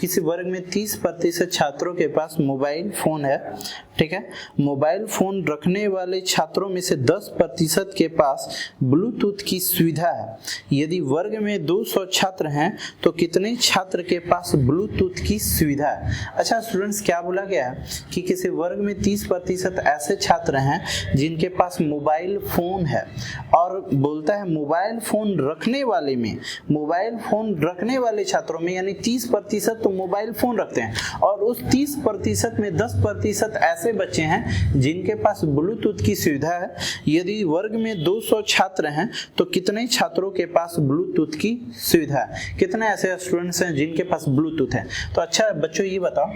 किसी वर्ग में 30% छात्रों के पास मोबाइल फोन है, ठीक है। मोबाइल फोन रखने वाले छात्रों में से 10% के पास ब्लूटूथ की सुविधा है। यदि वर्ग में 200 छात्र हैं तो कितने छात्र के पास ब्लूटूथ की सुविधा है? अच्छा स्टूडेंट्स, क्या बोला गया है कि किसी वर्ग में 30% ऐसे छात्र हैं जिनके पास मोबाइल फोन है, और बोलता है मोबाइल फोन रखने वाले में, मोबाइल फोन रखने वाले छात्रों में, यानी 30% तो मोबाइल फोन रखते हैं, और उस 30% में 10% ऐसे बच्चे हैं जिनके पास ब्लूटूथ की सुविधा है। यदि वर्ग में 200 छात्र हैं तो कितने छात्रों के पास ब्लूटूथ की सुविधा है? कितने ऐसे स्टूडेंट्स हैं जिनके पास ब्लूटूथ है? तो अच्छा बच्चों ये बताओ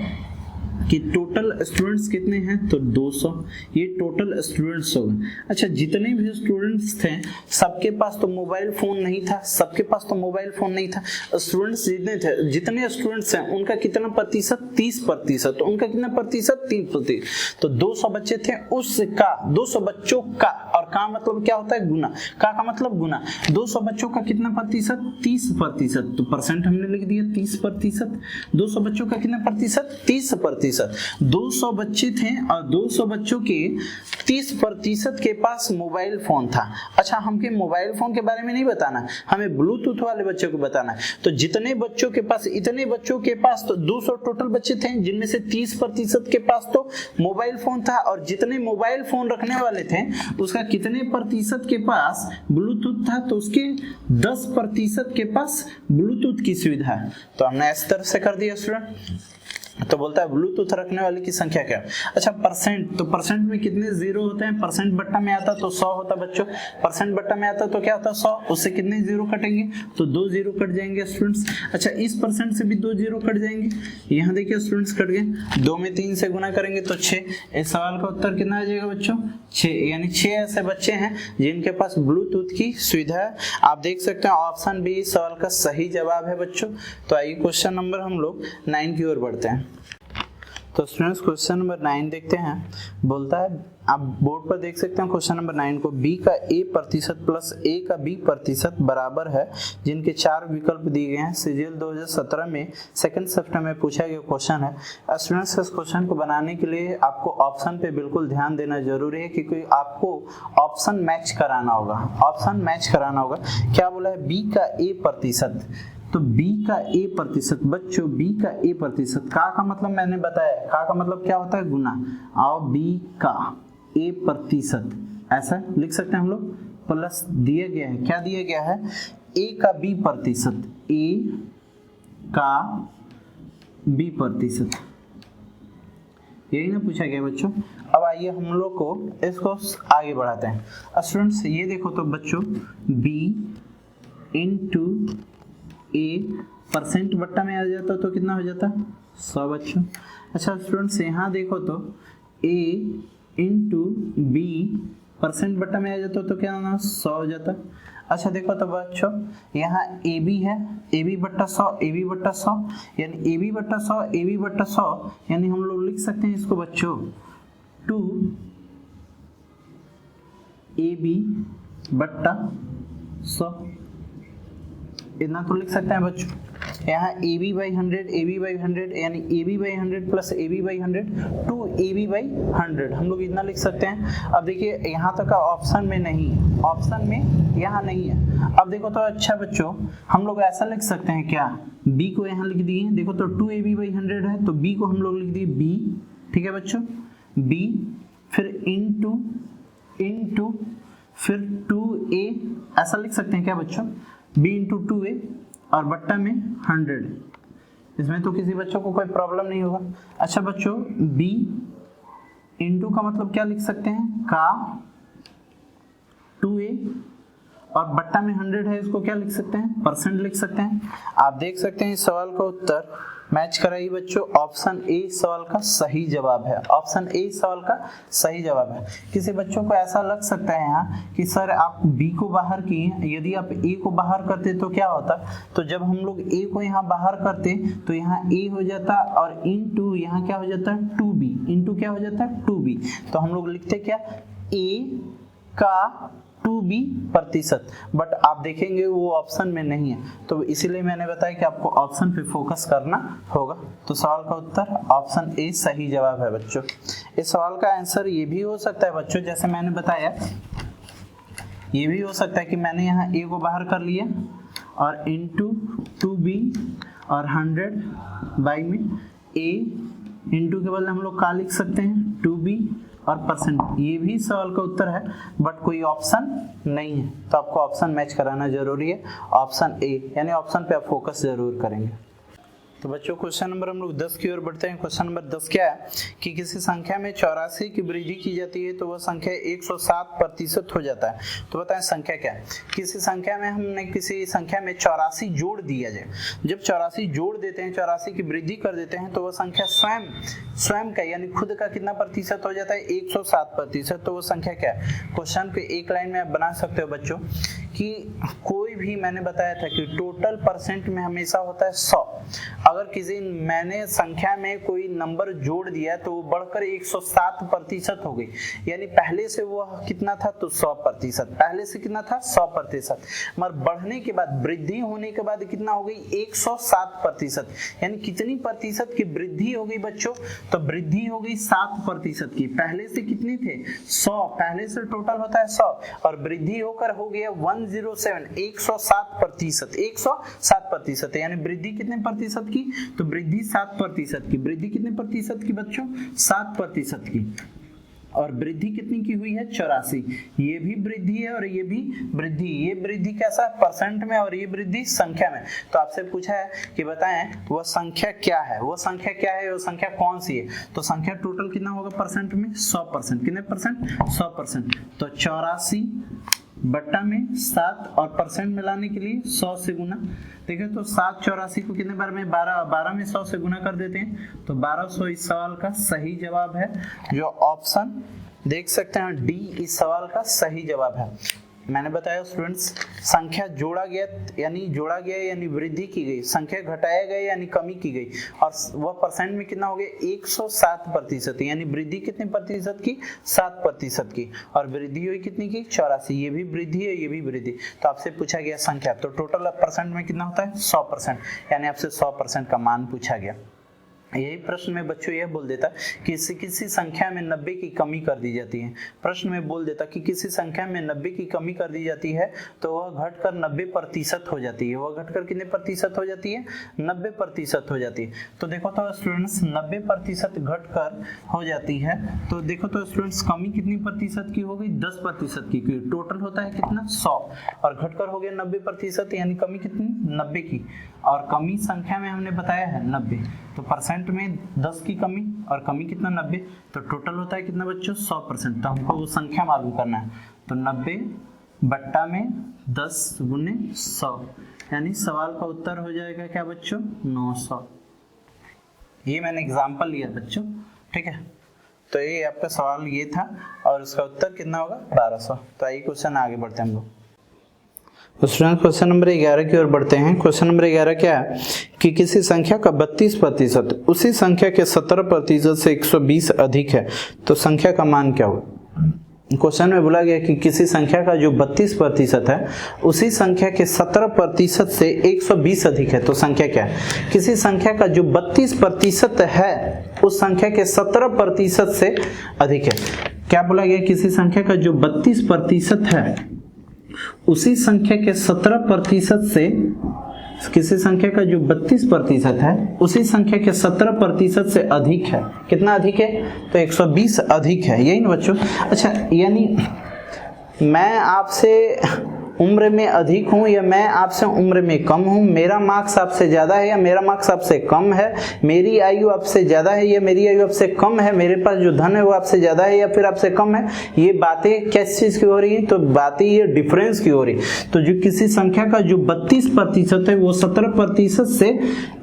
कि टोटल स्टूडेंट्स कितने हैं? तो 200। ये टोटल स्टूडेंट्स हो गए। अच्छा, जितने भी स्टूडेंट्स थे सबके पास तो मोबाइल फोन नहीं था, सबके पास तो मोबाइल फोन नहीं था। स्टूडेंट्स जितने थे, जितने स्टूडेंट्स हैं उनका कितना प्रतिशत? 30%। तो उनका कितना प्रतिशत? 30%। तो 200 बच्चे थे, उसका 200 बच्चों का, और का मतलब क्या होता है? गुना। का मतलब गुना। 200 बच्चों का कितना प्रतिशत? 30%। तो परसेंट हमने लिख दिया 30%। 200 बच्चों का कितना प्रतिशत? 30%। 200 बच्चे थे और 200 बच्चों के 30% के पास मोबाइल फोन था। अच्छा, हमके मोबाइल फोन के बारे में नहीं बताना, हमें ब्लूटूथ वाले बच्चों को बताना है। तो जितने बच्चों के पास, इतने बच्चों के पास तो 200 टोटल बच्चे थे, जिनमें से 30% के पास तो मोबाइल फोन था, और जितने मोबाइल फोन रखने वाले थे उसका कितने प्रतिशत के पास ब्लूटूथ था? तो उसके 10% के पास ब्लूटूथ की सुविधा है। तो हमने इस तरह से कर दिया स्टूडेंट। तो बोलता है ब्लूटूथ रखने वाले की संख्या क्या है। अच्छा परसेंट, तो परसेंट में कितने जीरो होते हैं, परसेंट बट्टा में आता तो 100 होता बच्चों, परसेंट बट्टा में आता तो क्या होता 100, उससे कितने जीरो कटेंगे, तो 2 जीरो कट जाएंगे स्टूडेंट्स। अच्छा इस परसेंट से भी 2 जीरो कट जाएंगे, यहाँ देखिए स्टूडेंट्स कट गए, 2 में 3 से गुना करेंगे तो 6। इस सवाल का उत्तर कितना आ जाएगा बच्चों 6, यानी 6 ऐसे बच्चे हैं जिनके पास ब्लूटूथ की सुविधा है। आप देख सकते हैं ऑप्शन बी इस सवाल का सही जवाब है बच्चों। तो आइए क्वेश्चन नंबर हम लोग 9 की ओर बढ़ते हैं। तो स्टूडेंट्स क्वेश्चन नंबर 9 देखते हैं। बोलता है, आप बोर्ड पर देख सकते हैं क्वेश्चन नंबर 9 को, b का a% प्लस a का b% बराबर है जिनके 4 विकल्प दिए गए हैं। सीजीएल 2017 में सेकंड शिफ्ट में पूछा गया क्वेश्चन है। स्टूडेंट्स इस क्वेश्चन को बनाने के लिए आपको ऑप्शन पे बिल्कुल ध्यान देना जरूरी है क्योंकि आपको ऑप्शन मैच कराना होगा, ऑप्शन मैच कराना होगा। क्या बोला है, b का a%, तो b का a% बच्चों, b का a%, का मतलब मैंने बताया, का मतलब क्या होता है गुना, और b का a%, ऐसा लिख सकते हैं हम लोग, प्लस दिया गया है, क्या दिया गया है, a का b%, a का b%, यही ना पूछा गया बच्चों। अब आइए हम लोग को इसको आगे बढ़ाते हैं। स्टूडेंट्स ये देखो तो बच्चों b इंटू a परसेंट बट्टा में आ जाता तो कितना हो जाता 100 बच्चों। अच्छा स्टूडेंट्स यहाँ देखो तो a इंटू b परसेंट बट्टा में आ जाता तो क्या होना 100 हो जाता। अच्छा देखो तो बच्चों यहाँ ab है, ab बट्टा 100, ab बट्टा 100, यानी ab बट्टा 100, ab बट्टा 100, यानी हम लोग लिख सकते हैं इसको बच्चों 2 ab बट्टा 100, इतना तो लिख सकते हैं बच्चों। यहाँ AB/100, AB/100 यानी AB/100 प्लस AB/100 2AB/100 हम लोग इतना लिख सकते हैं। अब देखिए यहाँ तक का ऑप्शन में नहीं है, ऑप्शन में यहाँ नहीं है। अब देखो तो अच्छा बच्चों हम लोग ऐसा लिख सकते हैं, क्या B को यहाँ लिख दिए, देखो तो 2AB/100 है तो B को हम लोग लिख दिए B, ठीक है बच्चों, B फिर इंटू फिर 2A, ऐसा लिख सकते हैं क्या बच्चों, b इंटू 2a और बट्टा में 100, इसमें तो किसी बच्चों को कोई प्रॉब्लम नहीं होगा। अच्छा बच्चों b इंटू का मतलब क्या लिख सकते हैं, का 2a और बट्टा में 100 है, इसको क्या लिख सकते हैं, परसेंट लिख सकते हैं। आप देख सकते हैं इस सवाल का उत्तर मैच कराइए बच्चों, ऑप्शन ए सवाल का सही जवाब है, ऑप्शन ए सवाल का सही जवाब है। किसी बच्चों को ऐसा लग सकता है यहाँ कि सर आप बी को बाहर किए, यदि आप ए को बाहर करते तो क्या होता, तो जब हम लोग ए को यहाँ बाहर करते तो यहाँ ए हो जाता और इनटू यहाँ क्या हो जाता है 2b, इनटू क्या हो जाता है 2b, तो हम लोग लिखते क्या ए का 2b%, बट आप देखेंगे वो ऑप्शन में नहीं है, तो इसीलिए मैंने बताया कि आपको ऑप्शन पे फोकस करना होगा। तो सवाल का उत्तर ऑप्शन ए सही जवाब है बच्चों। इस सवाल का आंसर ये भी हो सकता है बच्चों, जैसे मैंने बताया ये भी हो सकता है कि मैंने यहाँ ए को बाहर कर लिया और इंटू 2b और 100 बाई में a इंटू के बदले हम लोग का लिख सकते हैं 2b और परसेंट, ये भी सवाल का उत्तर है बट कोई ऑप्शन नहीं है, तो आपको ऑप्शन मैच कराना जरूरी है, ऑप्शन ए, यानी ऑप्शन पे आप फोकस जरूर करेंगे। तो बच्चों क्वेश्चन नंबर हम लोग 10 की ओर बढ़ते हैं। क्वेश्चन नंबर 10 क्या है कि किसी संख्या में 84 की वृद्धि की जाती है तो वह संख्या 107% हो जाता है। तो बताएं संख्या क्या है। किसी संख्या में हमने किसी संख्या में 84 जोड़ दिया जाए, जब 84 जोड़ देते हैं, 84 की वृद्धि कर देते हैं तो वह संख्या स्वयं का यानी खुद का कितना प्रतिशत हो जाता है 107%। तो वो संख्या क्या है। क्वेश्चन के एक लाइन में आप बना सकते हो बच्चों कि कोई भी, मैंने बताया था कि टोटल परसेंट में हमेशा होता है 100। अगर किसी मैंने संख्या में कोई नंबर जोड़ दिया तो वो बढ़कर 107% हो गई, यानी पहले से वो कितना था तो 100%, पहले से कितना था 100%, मगर बढ़ने के बाद वृद्धि होने के बाद कितना हो गई 107%, यानी कितनी प्रतिशत की वृद्धि हो गई बच्चों, तो वृद्धि हो गई 7% की। पहले से कितने थे 100, पहले से टोटल होता है 100 और वृद्धि होकर हो गया 107, 107%, 107%, यानी वृद्धि कितने प्रतिशत की, तो वृद्धि 7% की। वृद्धि कितने प्रतिशत की बच्चों 7% की। और वृद्धि कितनी की हुई है 84। ये भी वृद्धि है और ये भी वृद्धि। ये वृद्धि कैसा है परसेंट में और ये वृद्धि संख्या में। तो आपसे पूछा है कि बताएं वो संख्या क्या है, वो संख्या क्या है, वो संख्या कौन सी है। तो संख्या टोटल कितना होगा परसेंट में 100%। कितने परसेंट 100%। तो 84 बट्टा में 7 और परसेंट में लाने के लिए 100 से गुना। देखिए तो 7 84 को कितने बार में 12 में 100 से गुना कर देते हैं तो 1200 इस सवाल का सही जवाब है। जो ऑप्शन देख सकते हैं डी इस सवाल का सही जवाब है। मैंने बताया स्टूडेंट्स संख्या जोड़ा गया यानी वृद्धि की गई, संख्या घटाया गया यानी कमी की गई और वह परसेंट में कितना हो गया 107%। यानी वृद्धि कितने प्रतिशत की 7% की और वृद्धि हुई कितनी की 84। ये भी वृद्धि है ये भी वृद्धि। तो आपसे पूछा गया संख्या, तो टोटल परसेंट में कितना होता है 100%। यानी आपसे 100% का मान पूछा गया। यही प्रश्न में बच्चों यह बोल देता कि किसी संख्या में 90 की कमी कर दी जाती है। प्रश्न में बोल देता कि किसी संख्या में 90 की कमी कर दी जाती है तो वह घटकर 90% हो जाती है। वह घटकर कितने प्रतिशत हो जाती है 90% हो जाती है। तो देखो तो स्टूडेंट्स 90% घटकर हो जाती है। तो देखो तो स्टूडेंट्स कमी कितनी प्रतिशत की हो गई 10% की, क्योंकि टोटल होता है कितना 100 और घटकर हो गया 90%। यानी कमी कितनी 90 की और कमी संख्या में हमने बताया है 90। तो परसेंट में 10 की कमी और कमी कितना 90। तो टोटल होता है कितना बच्चों 100%। तो हमको वो संख्या मालूम करना है। तो 90 बट्टा में 10 गुने 100 यानी सवाल का उत्तर हो जाएगा क्या बच्चों 900। ये मैंने एग्जाम्पल लिया बच्चों, ठीक है। तो ये आपका सवाल ये था और उसका उत्तर कितना होगा 1200। तो आइए क्वेश्चन आगे बढ़ते हैं हम लोग। स्टूडेंट क्वेश्चन नंबर 11 की ओर बढ़ते हैं। क्वेश्चन नंबर 11 क्या है कि किसी संख्या का 32% उसी संख्या के 17% से 120 अधिक है तो संख्या का मान क्या होगा। क्वेश्चन में बोला गया कि किसी संख्या का जो 32% है उसी संख्या के 17% से 120 अधिक है तो संख्या क्या है। किसी संख्या का जो 32% है उस संख्या के 17% से अधिक है। क्या बोला गया किसी संख्या का जो 32% है उसी संख्या के 17% से, किसी संख्या का जो 32% है उसी संख्या के 17% से अधिक है। कितना अधिक है तो 120 अधिक है, यही ना बच्चों। अच्छा यानी मैं आपसे उम्र में अधिक हूं या मैं आपसे उम्र में कम हूं, मेरा मार्क्स आपसे ज्यादा है या मेरा मार्क्स आपसे कम है, मेरी आयु आपसे ज्यादा है या मेरी आयु आपसे कम है, मेरे पास जो धन है वो आपसे ज्यादा है या फिर आपसे कम है। ये बातें किस चीज की हो रही है तो बातें ये डिफरेंस की हो रही है। तो जो किसी संख्या का जो 32% है वो 17% से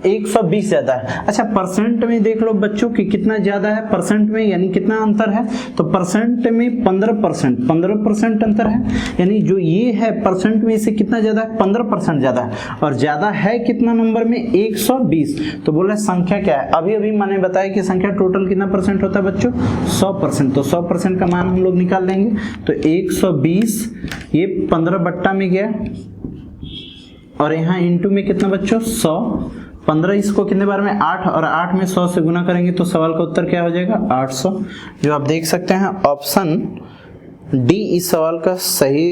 120 ज्यादा है। अच्छा परसेंट में देख लो बच्चों कि कितना ज्यादा है परसेंट में, यानी कितना अंतर है तो परसेंट में 15% अंतर है। यानी जो ये है परसेंट में इससे कितना ज्यादा है 15% ज्यादा है और ज्यादा है कितना नंबर में 120। तो बोला संख्या क्या है। अभी अभी मैंने बताया कि संख्या टोटल कितना परसेंट होता है बच्चों 100%। तो 100% का मान हम लोग निकाल लेंगे। तो 120 ये 15 बट्टा में गया और यहाँ इंटू में कितना बच्चों 100। 15 इसको कितने बार में 8 और 8 में 100 से गुना करेंगे तो सवाल का उत्तर क्या हो जाएगा 800। जो आप देख सकते हैं ऑप्शन डी इस सवाल का सही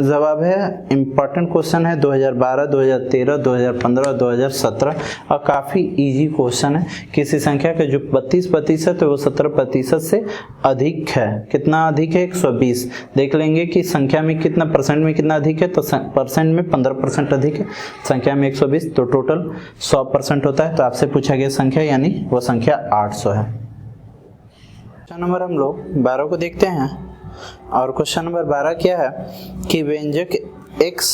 जवाब है। इंपॉर्टेंट क्वेश्चन है 2012, 2013, 2015 और 2017 और काफ़ी इजी क्वेश्चन है। किसी संख्या का जो 32% है वो 17% से अधिक है। कितना अधिक है 120। देख लेंगे कि संख्या में कितना परसेंट में कितना अधिक है तो परसेंट में 15% अधिक है, संख्या में 120 तो टोटल 100% होता है। तो आपसे पूछा गया संख्या यानी वो संख्या 800 है। क्वेश्चन नंबर हम लोग 12 को देखते हैं और क्वेश्चन नंबर 12 क्या है कि व्यंजक x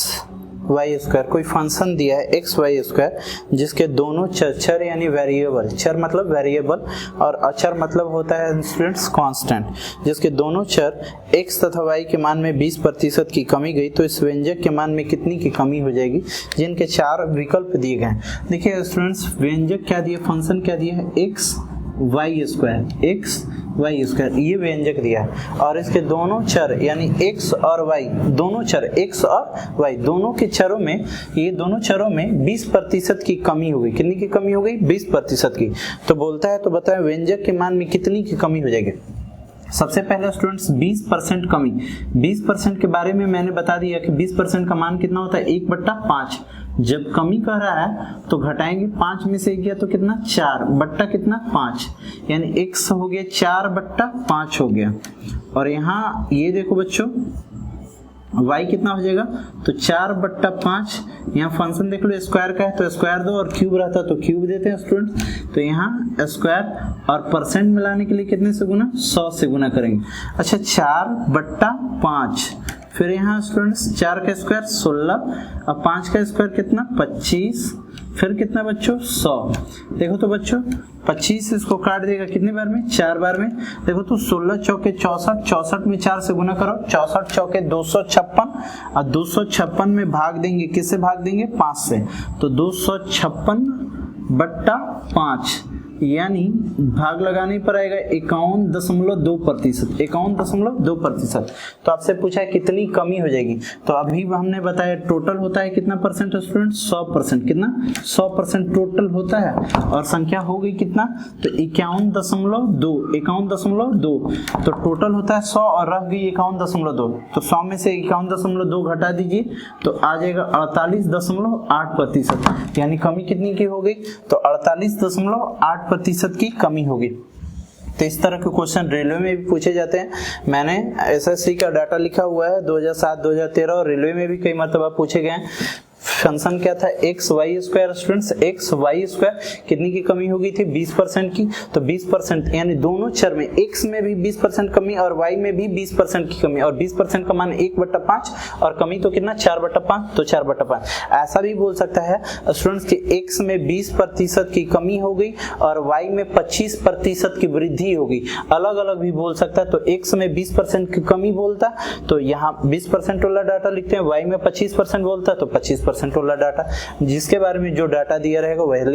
वाई स्क्वायर, कोई फंक्शन दिया है एक्स वाई स्क्वायर जिसके दोनों चर यानी वेरिएबल, चर मतलब वेरिएबल और अचर मतलब होता है स्टूडेंट्स कांस्टेंट, जिसके दोनों चर x तथा y के मान में 20% की कमी गई तो इस व्यंजक के मान में कितनी की कमी हो जाएगी, जिनके 4 विकल्प दिए गए हैं। देखिए स्टूडेंट्स व्यंजक क्या दिया, फंक्शन क्या दिया है एक्स वाई स्क्वायर, ये व्यंजक दिया है और इसके दोनों चर यानी x और y, दोनों चर x और y दोनों के चरों में, ये दोनों चरों में 20% की कमी हो गई। कितनी की कमी हो गई 20% की। तो बोलता है तो बताएं व्यंजक के मान में कितनी की कमी हो जाएगी। सबसे पहले स्टूडेंट्स 20% कमी, 20% के बारे में मैंने बता दिया कि 20% का मान कितना होता है 1/5। जब कमी कह रहा है तो घटाएंगे, 5 में से 1 गया तो कितना 4 बट्टा कितना 5, यानी x हो गया 4 बट्टा 5 हो गया। और यहाँ ये देखो बच्चों y कितना हो जाएगा, तो 4 बट्टा 5, यहाँ फंक्शन देख लो स्क्वायर का है तो स्क्वायर दो, और क्यूब रहता तो क्यूब देते हैं स्टूडेंट। तो यहाँ स्क्वायर और परसेंट मिलाने के लिए कितने से गुना, 100 से गुना करेंगे। अच्छा 4 बट्टा 5, फिर यहाँ स्टूडेंट्स 4 का स्क्वायर 16 और 5 का स्क्वायर कितना 25, फिर कितना बच्चों 100। देखो तो बच्चों 25 इसको काट देगा कितने बार में, 4 बार में। देखो तो 16 चौके 64, 64 में 4 से गुना करो, 64 चौके 256, और 256 में भाग देंगे, किससे भाग देंगे 5 से, तो 256 बट्टा 5, यानी भाग लगाने पर आएगा 51.2%, 51.2%। तो आपसे पूछा है कितनी कमी हो जाएगी, तो अभी हमने बताया टोटल होता है कितना परसेंट स्टूडेंट, 100%, कितना 100% टोटल होता है, और संख्या हो गई कितना, तो 51.2, तो टोटल होता है 100 और रह गई 51.2, तो 100 में से 51.2 घटा दीजिए तो आ जाएगा 48.8%, यानी कमी कितनी की हो गई, तो 48.8% की कमी होगी। तो इस तरह के क्वेश्चन रेलवे में भी पूछे जाते हैं। मैंने एसएससी का डाटा लिखा हुआ है 2007, 2013 और रेलवे में भी कई मर्तबा पूछे गए हैं। फंक्शन क्या था, X Y square students, X Y square कितनी की कमी होगी थी 20% की, तो 20% यानी दोनों चर में एक्स में भी 20% कमी और वाई में भी 20% की कमी, और 20% का मान 1/5 और कमी तो कितना 4/5, तो 4/5। ऐसा भी बोल सकता है स्टूडेंट्स कि एक्स में 20% की कमी हो गई और वाई में 25% की वृद्धि हो गई, अलग अलग भी बोल सकता है। तो एक्स में 20% की कमी बोलता तो यहाँ 20% वाला डाटा लिखते हैं, वाई में 25% बोलता तो 25% वाला डाटा, जिसके बारे में जो डाटा दिया रहेगा वह लिख